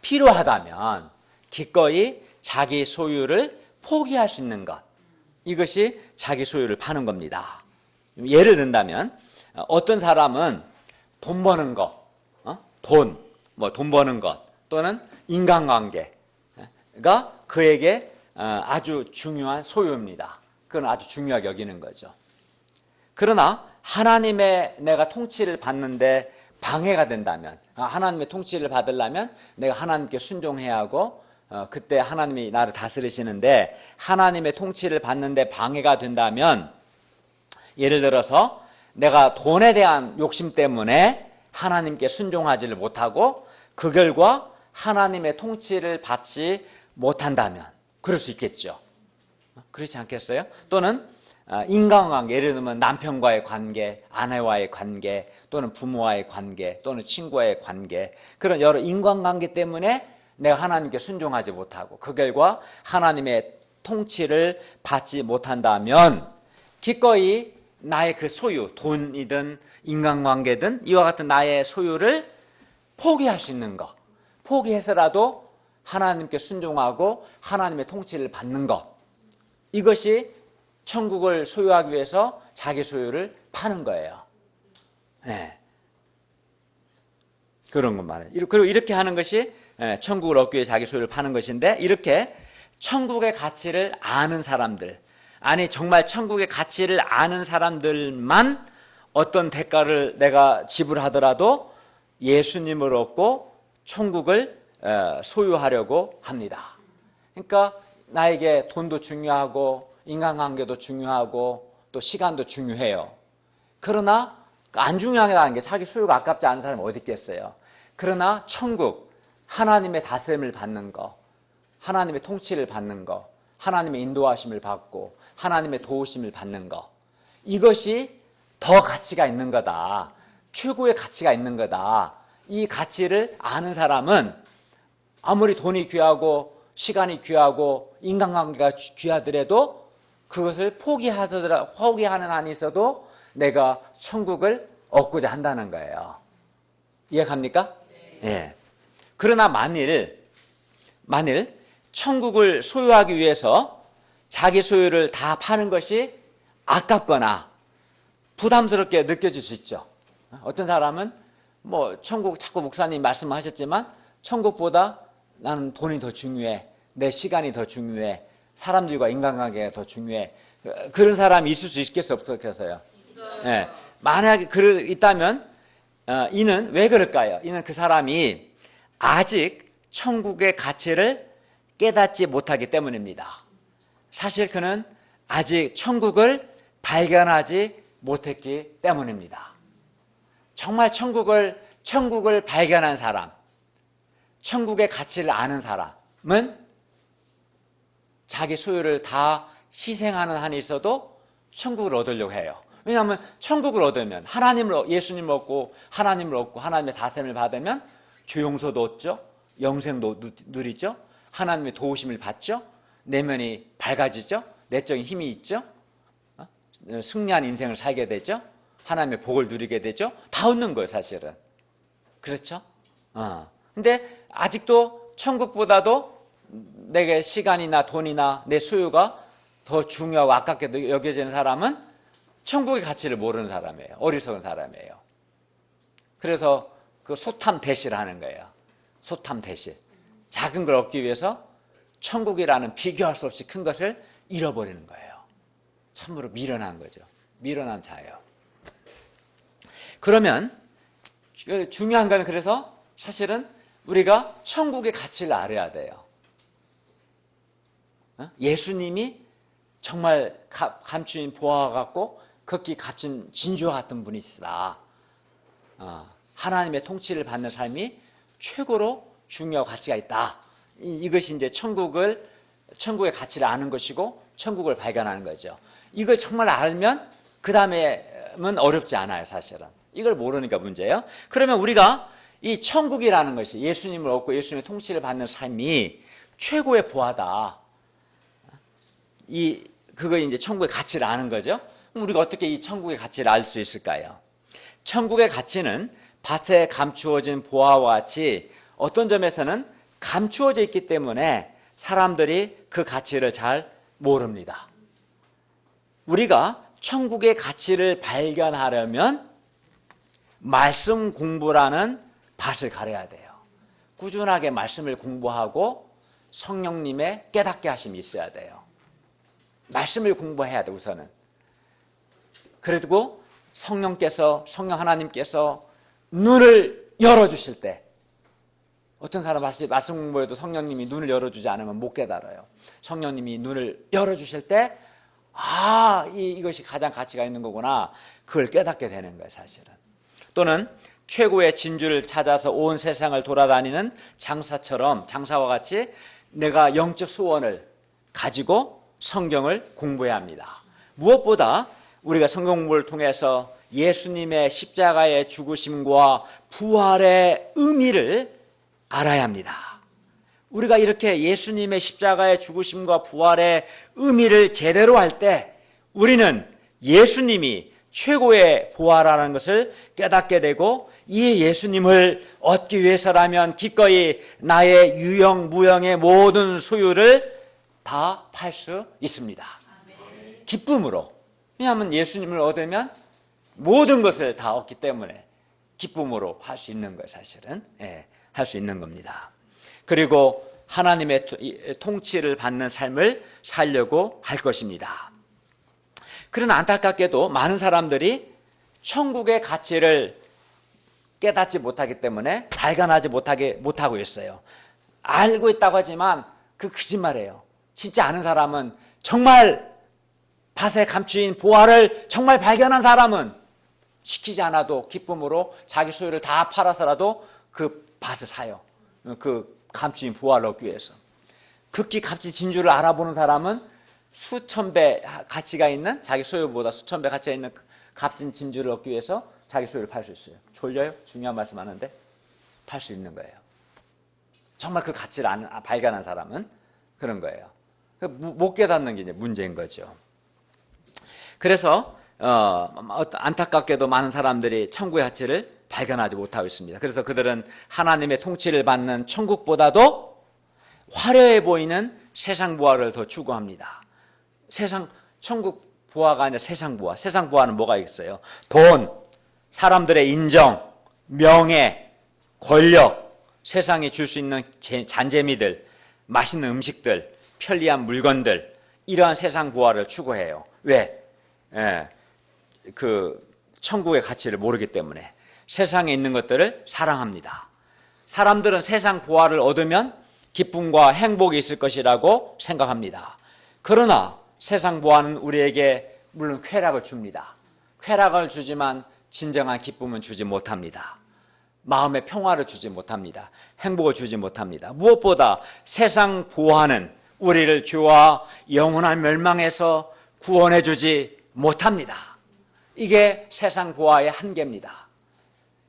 Speaker 1: 필요하다면 기꺼이 자기 소유를 포기할 수 있는 것, 이것이 자기 소유를 파는 겁니다. 예를 든다면 어떤 사람은 돈 버는 것, 돈 버는 것 또는 인간관계가 그에게 아주 중요한 소유입니다. 그건 아주 중요하게 여기는 거죠. 그러나 하나님의 내가 통치를 받는데 방해가 된다면 하나님의 통치를 받으려면 내가 하나님께 순종해야 하고 그때 하나님이 나를 다스리시는데 하나님의 통치를 받는데 방해가 된다면 예를 들어서 내가 돈에 대한 욕심 때문에 하나님께 순종하지를 못하고 그 결과 하나님의 통치를 받지 못한다면 그럴 수 있겠죠. 그렇지 않겠어요? 또는 인간관계, 예를 들면 남편과의 관계, 아내와의 관계, 또는 부모와의 관계, 또는 친구와의 관계, 그런 여러 인간관계 때문에 내가 하나님께 순종하지 못하고 그 결과 하나님의 통치를 받지 못한다면 기꺼이 나의 그 소유, 돈이든 인간관계든 이와 같은 나의 소유를 포기할 수 있는 것, 포기해서라도 하나님께 순종하고 하나님의 통치를 받는 것, 이것이 천국을 소유하기 위해서 자기 소유를 파는 거예요. 네. 그런 것 말이에요. 그리고 이렇게 하는 것이 천국을 얻기 위해 자기 소유를 파는 것인데, 이렇게 천국의 가치를 아는 사람들, 아니 정말 천국의 가치를 아는 사람들만 어떤 대가를 내가 지불하더라도 예수님을 얻고 천국을 소유하려고 합니다. 그러니까 나에게 돈도 중요하고 인간관계도 중요하고 또 시간도 중요해요. 그러나 안 중요하다는 게 자기 소유가 아깝지 않은 사람이 어디 있겠어요. 그러나 천국, 하나님의 다스림을 받는 거, 하나님의 통치를 받는 거, 하나님의 인도하심을 받고 하나님의 도우심을 받는 거, 이것이 더 가치가 있는 거다. 최고의 가치가 있는 거다. 이 가치를 아는 사람은 아무리 돈이 귀하고 시간이 귀하고 인간관계가 귀하더라도 그것을 포기하는 한이 있어도 내가 천국을 얻고자 한다는 거예요. 이해갑니까? 네. 예. 그러나 만일 천국을 소유하기 위해서 자기 소유를 다 파는 것이 아깝거나 부담스럽게 느껴질 수 있죠. 어떤 사람은 천국 자꾸 목사님 말씀하셨지만 천국보다 나는 돈이 더 중요해, 내 시간이 더 중요해, 사람들과 인간관계가 더 중요해. 그런 사람이 있을 수 있겠어요, 없겠어요? 예. 만약에 있다면 이는 왜 그럴까요? 이는 그 사람이 아직 천국의 가치를 깨닫지 못하기 때문입니다. 사실 그는 아직 천국을 발견하지 못했기 때문입니다. 정말 천국을 발견한 사람, 천국의 가치를 아는 사람은 자기 소유를 다 희생하는 한이 있어도 천국을 얻으려고 해요. 왜냐하면 천국을 얻으면 예수님을 얻고 하나님의 다스림을 받으면 조용소도 얻죠, 영생도 누리죠, 하나님의 도우심을 받죠, 내면이 밝아지죠, 내적인 힘이 있죠, 승리한 인생을 살게 되죠, 하나님의 복을 누리게 되죠. 다 얻는 거예요, 사실은. 그렇죠? 근데 아직도 천국보다도 내게 시간이나 돈이나 내 소유가 더 중요하고 아깝게 여겨지는 사람은 천국의 가치를 모르는 사람이에요. 어리석은 사람이에요. 그래서 그 소탐대시를 하는 거예요. 소탐대시. 작은 걸 얻기 위해서 천국이라는 비교할 수 없이 큰 것을 잃어버리는 거예요. 참으로 미련한 거죠. 미련한 자예요. 그러면 중요한 건 그래서 사실은 우리가 천국의 가치를 알아야 돼요. 예수님이 정말 감추인 보화와 같고 극히 값진 진주와 같은 분이시다. 하나님의 통치를 받는 삶이 최고로 중요하고 가치가 있다. 이것이 이제 천국의 가치를 아는 것이고 천국을 발견하는 거죠. 이걸 정말 알면 그 다음에는 어렵지 않아요, 사실은. 이걸 모르니까 문제예요. 그러면 우리가 이 천국이라는 것이 예수님을 얻고 예수님의 통치를 받는 삶이 최고의 보화다. 그거 이제 천국의 가치를 아는 거죠. 그럼 우리가 어떻게 이 천국의 가치를 알 수 있을까요? 천국의 가치는 밭에 감추어진 보화와 같이 어떤 점에서는 감추어져 있기 때문에 사람들이 그 가치를 잘 모릅니다. 우리가 천국의 가치를 발견하려면 말씀 공부라는 밭을 가려야 돼요. 꾸준하게 말씀을 공부하고 성령님의 깨닫게 하심이 있어야 돼요. 말씀을 공부해야 돼, 우선은. 그리고 성령 하나님께서 눈을 열어주실 때, 어떤 사람 말씀 공부해도 성령님이 눈을 열어주지 않으면 못 깨달아요. 성령님이 눈을 열어주실 때, 이것이 가장 가치가 있는 거구나. 그걸 깨닫게 되는 거예요, 사실은. 또는 최고의 진주를 찾아서 온 세상을 돌아다니는 장사와 같이 내가 영적 소원을 가지고 성경을 공부해야 합니다. 무엇보다 우리가 성경 공부를 통해서 예수님의 십자가의 죽으심과 부활의 의미를 알아야 합니다. 우리가 이렇게 예수님의 십자가의 죽으심과 부활의 의미를 제대로 할 때 우리는 예수님이 최고의 보화라는 것을 깨닫게 되고 이 예수님을 얻기 위해서라면 기꺼이 나의 유형, 무형의 모든 소유를 다 팔 수 있습니다. 기쁨으로. 왜냐하면 예수님을 얻으면 모든 것을 다 얻기 때문에 기쁨으로 할 수 있는 거예요, 사실은. 할 수 있는 겁니다. 그리고 하나님의 통치를 받는 삶을 살려고 할 것입니다. 그러나 안타깝게도 많은 사람들이 천국의 가치를 깨닫지 못하기 때문에 발견하지 못하고 있어요. 알고 있다고 하지만 그 거짓말이에요. 진짜 아는 사람은 정말 밭에 감추인 보화를 정말 발견한 사람은 시키지 않아도 기쁨으로 자기 소유를 다 팔아서라도 그 밭을 사요. 그 감추인 보화를 얻기 위해서. 극히 값진 진주를 알아보는 사람은 수천 배 가치가 있는, 자기 소유보다 수천 배 가치가 있는 값진 진주를 얻기 위해서 자기 소유를 팔 수 있어요. 졸려요? 중요한 말씀 하는데 팔 수 있는 거예요. 정말 그 가치를 발견한 사람은 그런 거예요. 못 깨닫는 게 이제 문제인 거죠. 그래서 안타깝게도 많은 사람들이 천국의 가치를 발견하지 못하고 있습니다. 그래서 그들은 하나님의 통치를 받는 천국보다도 화려해 보이는 세상 보화를 더 추구합니다. 천국 보화가 아니라 세상 보화. 세상 보화는 뭐가 있어요? 돈, 사람들의 인정, 명예, 권력, 세상이 줄 수 있는 잔재미들, 맛있는 음식들, 편리한 물건들, 이러한 세상 보화를 추구해요. 왜? 그 천국의 가치를 모르기 때문에 세상에 있는 것들을 사랑합니다. 사람들은 세상 보화를 얻으면 기쁨과 행복이 있을 것이라고 생각합니다. 그러나 세상 보화는 우리에게 물론 쾌락을 줍니다. 쾌락을 주지만 진정한 기쁨은 주지 못합니다. 마음의 평화를 주지 못합니다. 행복을 주지 못합니다. 무엇보다 세상 보화는 우리를 죄와 영원한 멸망에서 구원해 주지 못합니다. 이게 세상 보화의 한계입니다.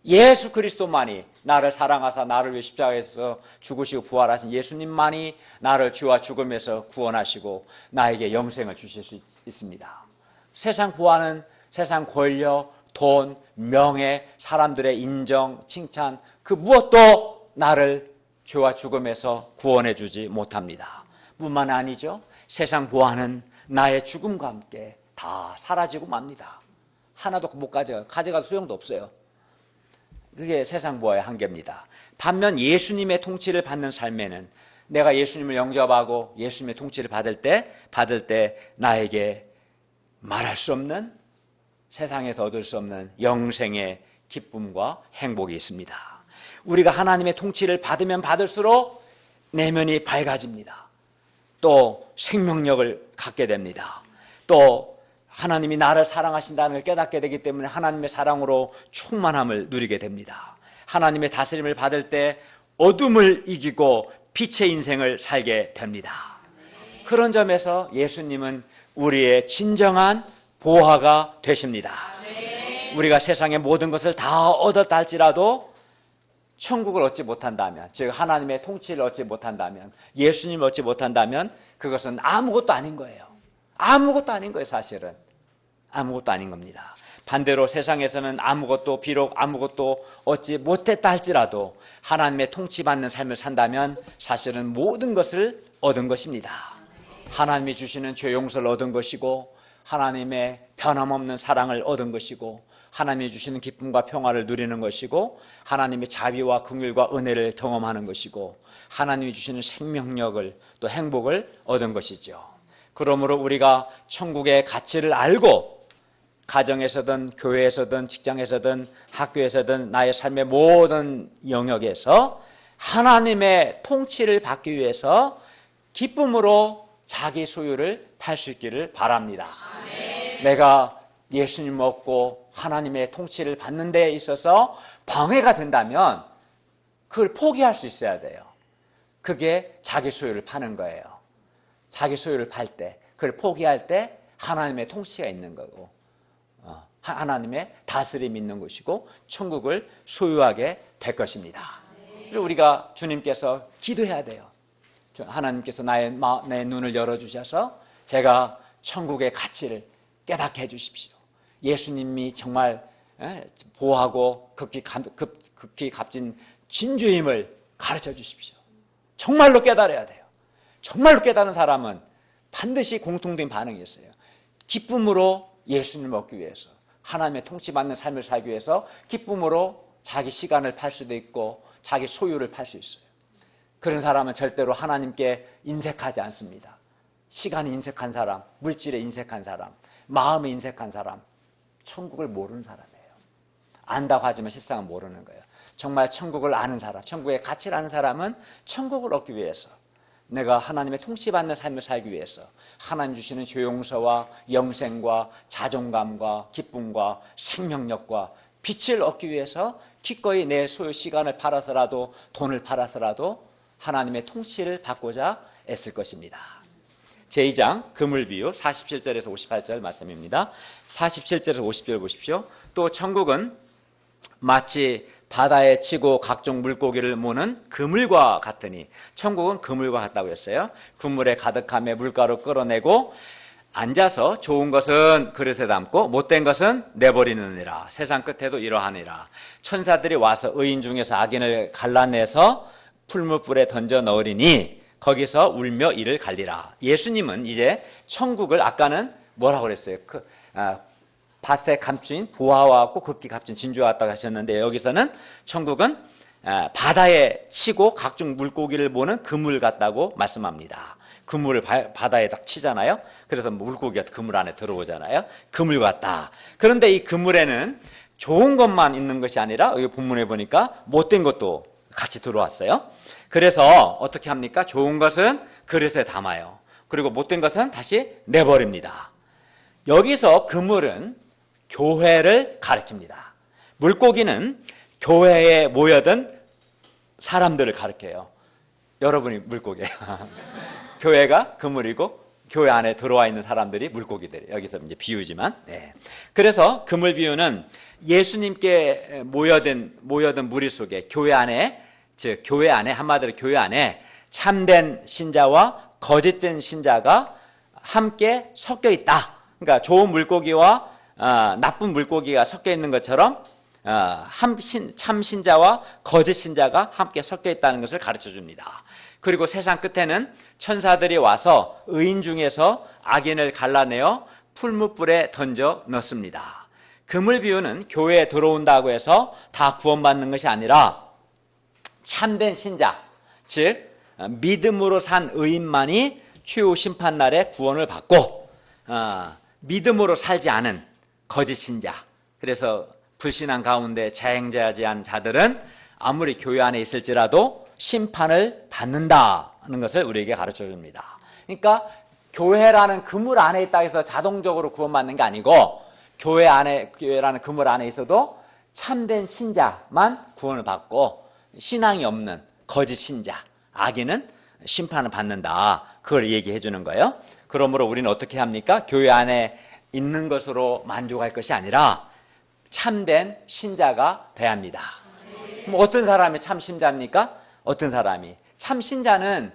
Speaker 1: 예수 그리스도만이 나를 사랑하사 나를 위해 십자가에서 죽으시고 부활하신 예수님만이 나를 죄와 죽음에서 구원하시고 나에게 영생을 주실 수 있습니다. 세상 보화는 세상 권력, 돈, 명예, 사람들의 인정, 칭찬 그 무엇도 나를 죄와 죽음에서 구원해 주지 못합니다. 뿐만 아니죠. 세상 보화는 나의 죽음과 함께 다 사라지고 맙니다. 하나도 못 가져가도 소용도 없어요. 그게 세상 보화의 한계입니다. 반면 예수님의 통치를 받는 삶에는 내가 예수님을 영접하고 예수님의 통치를 받을 때 나에게 말할 수 없는, 세상에서 얻을 수 없는 영생의 기쁨과 행복이 있습니다. 우리가 하나님의 통치를 받으면 받을수록 내면이 밝아집니다. 또 생명력을 갖게 됩니다. 또 하나님이 나를 사랑하신다는 걸 깨닫게 되기 때문에 하나님의 사랑으로 충만함을 누리게 됩니다. 하나님의 다스림을 받을 때 어둠을 이기고 빛의 인생을 살게 됩니다. 그런 점에서 예수님은 우리의 진정한 보화가 되십니다. 우리가 세상의 모든 것을 다 얻었다 할지라도 천국을 얻지 못한다면, 즉 하나님의 통치를 얻지 못한다면, 예수님을 얻지 못한다면 그것은 아무것도 아닌 거예요. 아무것도 아닌 거예요. 사실은 아무것도 아닌 겁니다. 반대로 세상에서는 비록 아무것도 얻지 못했다 할지라도 하나님의 통치받는 삶을 산다면 사실은 모든 것을 얻은 것입니다. 하나님이 주시는 죄 용서를 얻은 것이고, 하나님의 변함없는 사랑을 얻은 것이고, 하나님이 주시는 기쁨과 평화를 누리는 것이고, 하나님의 자비와 긍휼과 은혜를 경험하는 것이고, 하나님이 주시는 생명력을 또 행복을 얻은 것이죠. 그러므로 우리가 천국의 가치를 알고 가정에서든 교회에서든 직장에서든 학교에서든 나의 삶의 모든 영역에서 하나님의 통치를 받기 위해서 기쁨으로 자기 소유를 팔 수 있기를 바랍니다. 내가 예수님 먹고 하나님의 통치를 받는 데 있어서 방해가 된다면 그걸 포기할 수 있어야 돼요. 그게 자기 소유를 파는 거예요. 자기 소유를 팔 때, 그걸 포기할 때 하나님의 통치가 있는 거고, 하나님의 다스림이 있는 것이고 천국을 소유하게 될 것입니다. 그리고 우리가 주님께서 기도해야 돼요. 하나님께서 내 눈을 열어주셔서 제가 천국의 가치를 깨닫게 해주십시오. 예수님이 정말 보하고 극히 값진 진주임을 가르쳐 주십시오. 정말로 깨달아야 돼요. 정말로 깨달은 사람은 반드시 공통된 반응이 있어요. 기쁨으로 예수님을 얻기 위해서, 하나님의 통치받는 삶을 살기 위해서 기쁨으로 자기 시간을 팔 수도 있고 자기 소유를 팔 수 있어요. 그런 사람은 절대로 하나님께 인색하지 않습니다. 시간에 인색한 사람, 물질에 인색한 사람, 마음에 인색한 사람, 천국을 모르는 사람이에요. 안다고 하지만 실상은 모르는 거예요. 정말 천국을 아는 사람, 천국의 가치를 아는 사람은 천국을 얻기 위해서, 내가 하나님의 통치받는 삶을 살기 위해서 하나님 주시는 죄용서와 영생과 자존감과 기쁨과 생명력과 빛을 얻기 위해서 기꺼이 내 소유 시간을 팔아서라도, 돈을 팔아서라도 하나님의 통치를 받고자 애쓸 것입니다. 제2장 그물비유 47절에서 58절 말씀입니다. 47절에서 50절 보십시오. 또 천국은 마치 바다에 치고 각종 물고기를 모는 그물과 같으니, 천국은 그물과 같다고 했어요. 그물에 가득함에 물가로 끌어내고 앉아서 좋은 것은 그릇에 담고 못된 것은 내버리느니라. 세상 끝에도 이러하니라. 천사들이 와서 의인 중에서 악인을 갈라내서 풀무불에 던져 넣으리니 거기서 울며 이를 갈리라. 예수님은 이제 천국을, 아까는 뭐라고 그랬어요? 밭에 감추인 보화와 같고 극히 값진 진주와 같다고 하셨는데, 여기서는 천국은 바다에 치고 각종 물고기를 모는 그물 같다고 말씀합니다. 그물을 바다에 딱 치잖아요. 그래서 물고기가 그물 안에 들어오잖아요. 그물 같다. 그런데 이 그물에는 좋은 것만 있는 것이 아니라 여기 본문에 보니까 못된 것도 같이 들어왔어요. 그래서 어떻게 합니까? 좋은 것은 그릇에 담아요. 그리고 못된 것은 다시 내버립니다. 여기서 그물은 교회를 가리킵니다. 물고기는 교회에 모여든 사람들을 가리켜요. 여러분이 물고기예요. 교회가 그물이고 교회 안에 들어와 있는 사람들이 물고기들이에요. 여기서 이제 비유지만. 네. 그래서 그물 비유는 예수님께 모여든 무리 속에 교회 안에, 즉 교회 안에, 한마디로 교회 안에 참된 신자와 거짓된 신자가 함께 섞여 있다. 그러니까 좋은 물고기와 나쁜 물고기가 섞여 있는 것처럼 참 신자와 거짓 신자가 함께 섞여 있다는 것을 가르쳐 줍니다. 그리고 세상 끝에는 천사들이 와서 의인 중에서 악인을 갈라내어 풀무불에 던져 넣습니다. 그물 비유는 교회에 들어온다고 해서 다 구원받는 것이 아니라 참된 신자, 즉 믿음으로 산 의인만이 최후 심판날에 구원을 받고, 믿음으로 살지 않은 거짓 신자, 그래서 불신앙 가운데 자행자지 않은 자들은 아무리 교회 안에 있을지라도 심판을 받는다는 것을 우리에게 가르쳐 줍니다. 그러니까 교회라는 그물 안에 있다 해서 자동적으로 구원받는 게 아니고, 교회라는 그물 안에 있어도 참된 신자만 구원을 받고 신앙이 없는 거짓 신자, 악인은 심판을 받는다. 그걸 얘기해 주는 거예요. 그러므로 우리는 어떻게 합니까? 교회 안에 있는 것으로 만족할 것이 아니라 참된 신자가 돼야 합니다. 그럼 어떤 사람이 참 신자입니까? 어떤 사람이? 참 신자는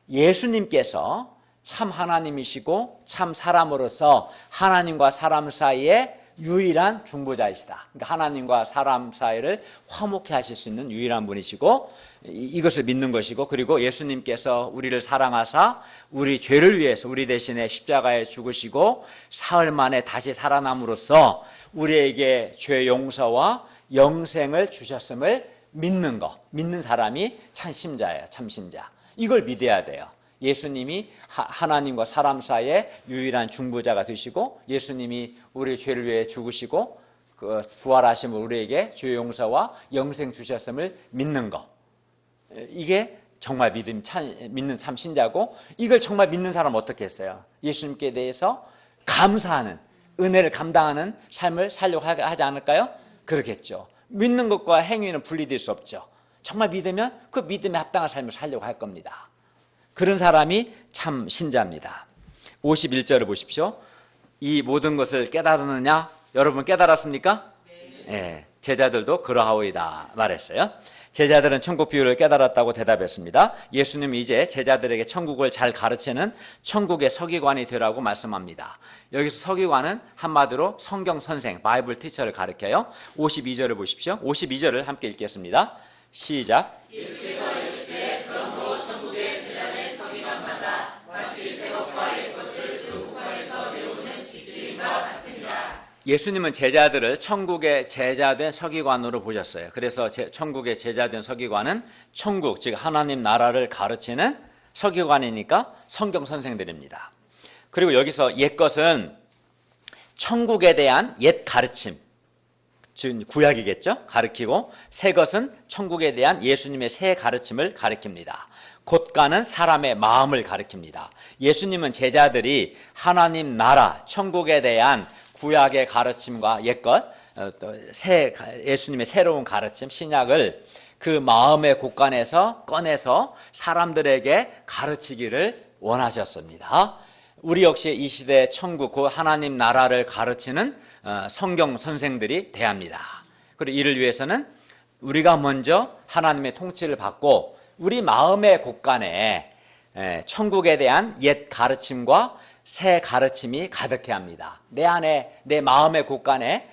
Speaker 1: 예수님께서 참 하나님이시고 참 사람으로서 하나님과 사람 사이에 유일한 중보자이시다. 그러니까 하나님과 사람 사이를 화목케 하실 수 있는 유일한 분이시고, 이것을 믿는 것이고, 그리고 예수님께서 우리를 사랑하사 우리 죄를 위해서 우리 대신에 십자가에 죽으시고 사흘 만에 다시 살아남으로써 우리에게 죄 용서와 영생을 주셨음을 믿는 사람이 참 신자예요. 참 신자. 이걸 믿어야 돼요. 예수님이 하나님과 사람 사이의 유일한 중보자가 되시고, 예수님이 우리 죄를 위해 죽으시고 부활하심을 우리에게 죄 용서와 영생 주셨음을 믿는 것, 이게 정말 믿는 참 신자고, 이걸 정말 믿는 사람은 어떻게 했어요? 예수님께 대해서 감사하는, 은혜를 감당하는 삶을 살려고 하지 않을까요? 그러겠죠. 믿는 것과 행위는 분리될 수 없죠. 정말 믿으면 그 믿음에 합당한 삶을 살려고 할 겁니다. 그런 사람이 참 신자입니다. 51절을 보십시오. 이 모든 것을 깨달았느냐? 여러분 깨달았습니까? 네. 제자들도 그러하오이다 말했어요. 제자들은 천국 비유를 깨달았다고 대답했습니다. 예수님이 이제 제자들에게 천국을 잘 가르치는 천국의 서기관이 되라고 말씀합니다. 여기서 서기관은 한마디로 성경 선생, 바이블 티처를 가리켜요. 52절을 보십시오. 52절을 함께 읽겠습니다. 시작.
Speaker 2: 예수께서 이르시되 그러므로 천국의 제자된 서기관마다 마치 새 것과 옛 것을 그 국간에서 내오는 집주인과 같으니라.
Speaker 1: 예수님은 제자들을 천국의 제자된 서기관으로 보셨어요. 그래서 천국의 제자된 서기관은 천국, 즉 하나님 나라를 가르치는 서기관이니까 성경 선생들입니다. 그리고 여기서 옛 것은 천국에 대한 옛 가르침, 즉 구약이겠죠? 가르치고 새 것은 천국에 대한 예수님의 새 가르침을 가르칩니다. 곧가는 사람의 마음을 가르칩니다. 예수님은 제자들이 하나님 나라, 천국에 대한 구약의 가르침과 옛것, 예수님의 새로운 가르침, 신약을 그 마음의 곳간에서 꺼내서 사람들에게 가르치기를 원하셨습니다. 우리 역시 이 시대 천국, 그 하나님 나라를 가르치는 성경 선생들이 돼야 합니다. 그리고 이를 위해서는 우리가 먼저 하나님의 통치를 받고 우리 마음의 곳간에 천국에 대한 옛 가르침과 새 가르침이 가득해야 합니다. 내 안에, 내 마음의 곳간에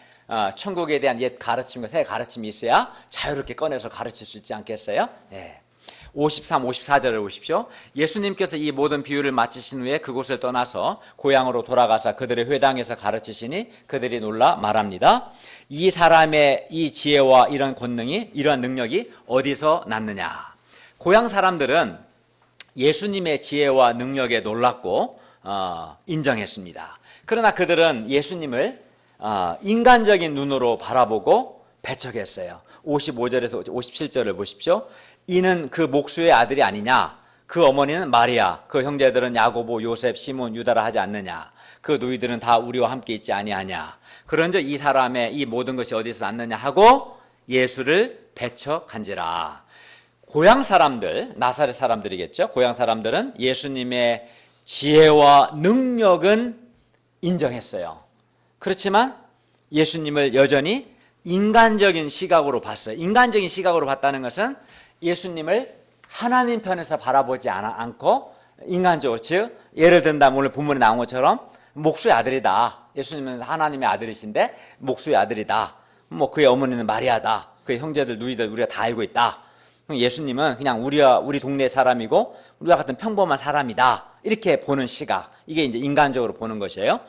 Speaker 1: 천국에 대한 옛 가르침과 새 가르침이 있어야 자유롭게 꺼내서 가르칠 수 있지 않겠어요? 네. 53, 54절을 보십시오. 예수님께서 이 모든 비유를 마치신 후에 그곳을 떠나서 고향으로 돌아가서 그들의 회당에서 가르치시니 그들이 놀라 말합니다. 이 사람의 이 지혜와 이런 권능이, 이런 능력이 어디서 났느냐? 고향 사람들은 예수님의 지혜와 능력에 놀랐고 인정했습니다. 그러나 그들은 예수님을 인간적인 눈으로 바라보고 배척했어요. 55절에서 57절을 보십시오. 이는 그 목수의 아들이 아니냐? 그 어머니는 마리아, 그 형제들은 야고보, 요셉, 시몬, 유다라 하지 않느냐? 그 누이들은 다 우리와 함께 있지 아니하냐? 그런즉 이 사람의 이 모든 것이 어디서 났느냐 하고 예수를 배척한지라. 고향 사람들, 나사렛 사람들이겠죠. 고향 사람들은 예수님의 지혜와 능력은 인정했어요. 그렇지만 예수님을 여전히 인간적인 시각으로 봤어요. 인간적인 시각으로 봤다는 것은 예수님을 하나님 편에서 바라보지 않고 인간적으로, 즉 예를 든다면 오늘 본문에 나온 것처럼 목수의 아들이다. 예수님은 하나님의 아들이신데 목수의 아들이다. 뭐 그의 어머니는 마리아다. 그의 형제들, 누이들 우리가 다 알고 있다. 예수님은 그냥 우리 동네 사람이고 우리와 같은 평범한 사람이다. 이렇게 보는 시각, 이게 이제 인간적으로 보는 것이에요.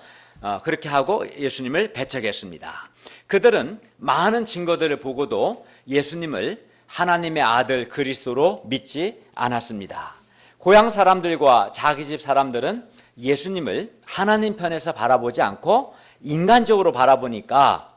Speaker 1: 그렇게 하고 예수님을 배척했습니다. 그들은 많은 증거들을 보고도 예수님을 하나님의 아들 그리스도로 믿지 않았습니다. 고향 사람들과 자기 집 사람들은 예수님을 하나님 편에서 바라보지 않고 인간적으로 바라보니까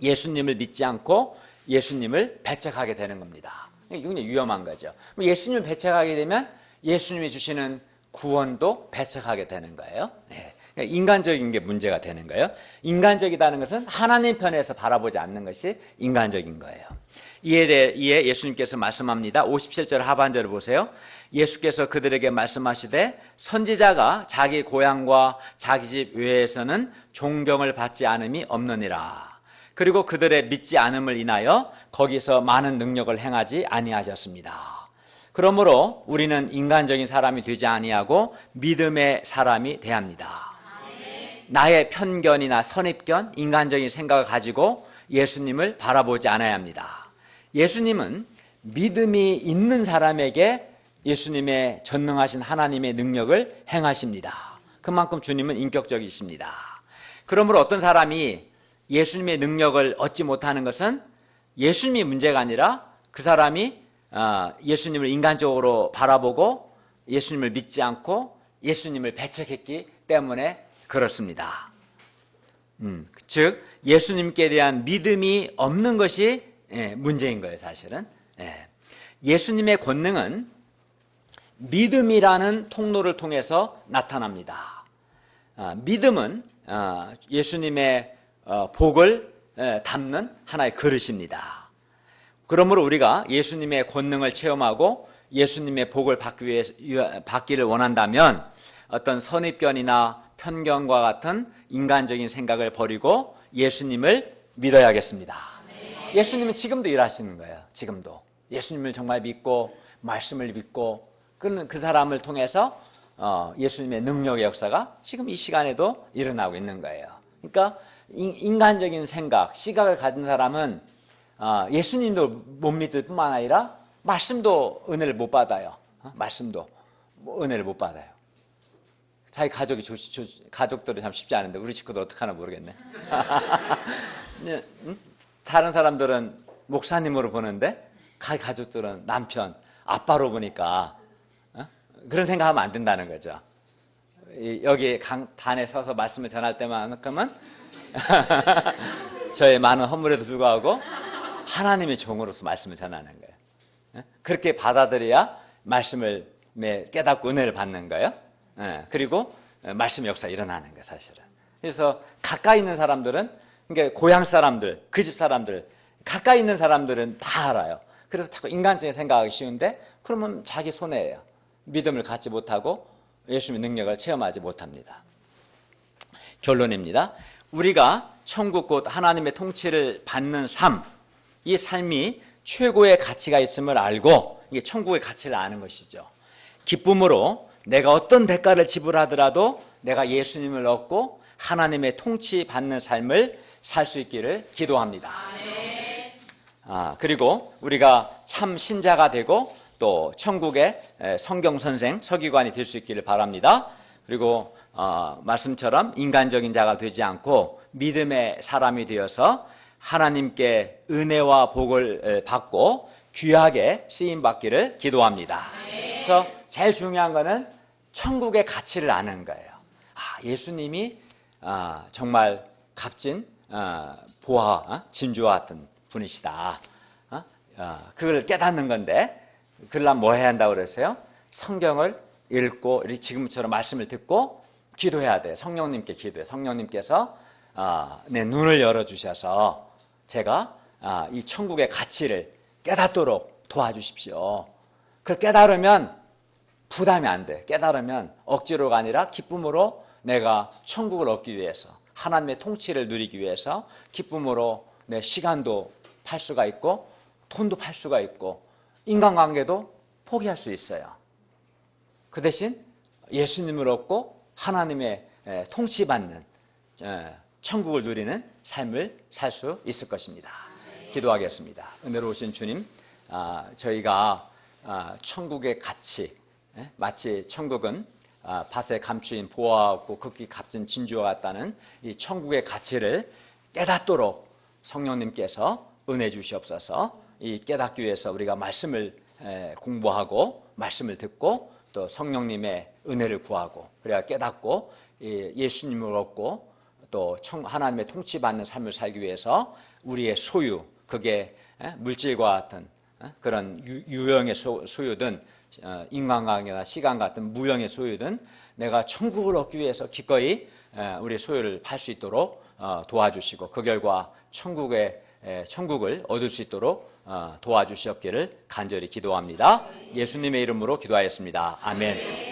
Speaker 1: 예수님을 믿지 않고 예수님을 배척하게 되는 겁니다. 이게 굉장히 위험한 거죠. 예수님을 배척하게 되면 예수님이 주시는 구원도 배척하게 되는 거예요. 네. 인간적인 게 문제가 되는 거예요. 인간적이다는 것은 하나님 편에서 바라보지 않는 것이 인간적인 거예요. 이에 예수님께서 말씀합니다. 57절 하반절을 보세요. 예수께서 그들에게 말씀하시되 선지자가 자기 고향과 자기 집 외에서는 존경을 받지 않음이 없느니라. 그리고 그들의 믿지 않음을 인하여 거기서 많은 능력을 행하지 아니하셨습니다. 그러므로 우리는 인간적인 사람이 되지 아니하고 믿음의 사람이 돼야 합니다. 나의 편견이나 선입견, 인간적인 생각을 가지고 예수님을 바라보지 않아야 합니다. 예수님은 믿음이 있는 사람에게 예수님의 전능하신 하나님의 능력을 행하십니다. 그만큼 주님은 인격적이십니다. 그러므로 어떤 사람이 예수님의 능력을 얻지 못하는 것은 예수님이 문제가 아니라 그 사람이 예수님을 인간적으로 바라보고 예수님을 믿지 않고 예수님을 배척했기 때문에 그렇습니다. 즉 예수님께 대한 믿음이 없는 것이 문제인 거예요, 사실은. 예수님의 권능은 믿음이라는 통로를 통해서 나타납니다. 믿음은 예수님의 복을 담는 하나의 그릇입니다. 그러므로 우리가 예수님의 권능을 체험하고 예수님의 복을 받기를 원한다면 어떤 선입견이나 편견과 같은 인간적인 생각을 버리고 예수님을 믿어야겠습니다. 예수님은 지금도 일하시는 거예요. 지금도. 예수님을 정말 믿고 말씀을 믿고 그 사람을 통해서 예수님의 능력의 역사가 지금 이 시간에도 일어나고 있는 거예요. 그러니까 인간적인 생각, 시각을 가진 사람은 예수님도 못 믿을 뿐만 아니라 말씀도 은혜를 못 받아요. 말씀도 은혜를 못 받아요. 자기 가족들은 참 쉽지 않은데 우리 식구들 어떻게 하나 모르겠네. 다른 사람들은 목사님으로 보는데 가족들은 남편, 아빠로 보니까 그런 생각하면 안 된다는 거죠. 여기 단에 서서 말씀을 전할 때만큼은 저의 많은 허물에도 불구하고 하나님의 종으로서 말씀을 전하는 거예요. 그렇게 받아들여야 말씀을 깨닫고 은혜를 받는 거예요. 그리고 말씀의 역사가 일어나는 거예요, 사실은. 그래서 가까이 있는 사람들은, 그러니까 고향 사람들, 그 집 사람들, 가까이 있는 사람들은 다 알아요. 그래서 자꾸 인간적인 생각하기 쉬운데 그러면 자기 손해예요. 믿음을 갖지 못하고 예수님의 능력을 체험하지 못합니다. 결론입니다. 우리가 천국 곧 하나님의 통치를 받는 삶, 이 삶이 최고의 가치가 있음을 알고 이게 천국의 가치를 아는 것이죠. 기쁨으로 내가 어떤 대가를 지불하더라도 내가 예수님을 얻고 하나님의 통치받는 삶을 살 수 있기를 기도합니다. 그리고 우리가 참 신자가 되고 또 천국의 성경 선생, 서기관이 될 수 있기를 바랍니다. 그리고 말씀처럼 인간적인 자가 되지 않고 믿음의 사람이 되어서 하나님께 은혜와 복을 받고 귀하게 쓰임 받기를 기도합니다. 그래서 제일 중요한 거는 천국의 가치를 아는 거예요. 예수님이 정말 값진 보화, 진주와 같은 분이시다. 그걸 깨닫는 건데 그러려면 뭐 해야 한다고 그랬어요? 성경을 읽고 지금처럼 말씀을 듣고 기도해야 돼요. 성령님께 기도해요. 성령님께서 내 눈을 열어주셔서 제가 이 천국의 가치를 깨닫도록 도와주십시오. 그걸 깨달으면 부담이 안 돼. 깨달으면 억지로가 아니라 기쁨으로 내가 천국을 얻기 위해서 하나님의 통치를 누리기 위해서 기쁨으로 내 시간도 팔 수가 있고 돈도 팔 수가 있고 인간관계도 포기할 수 있어요. 그 대신 예수님을 얻고 하나님의 통치받는 천국을 누리는 삶을 살 수 있을 것입니다. 기도하겠습니다. 은혜로우신 주님, 저희가 천국의 가치, 마치 천국은 밭에 감추인 보화와 없고 극히 값진 진주와 같다는 이 천국의 가치를 깨닫도록 성령님께서 은혜 주시옵소서. 이 깨닫기 위해서 우리가 말씀을 공부하고 말씀을 듣고 또 성령님의 은혜를 구하고 그래야 깨닫고 예수님을 얻고 또 하나님의 통치받는 삶을 살기 위해서 우리의 소유, 그게 물질과 같은 그런 유형의 소유든 인간관계나 시간 같은 무형의 소유든 내가 천국을 얻기 위해서 기꺼이 우리의 소유를 팔 수 있도록 도와주시고 그 결과 천국을 얻을 수 있도록 도와주시옵기를 간절히 기도합니다. 예수님의 이름으로 기도하였습니다. 아멘.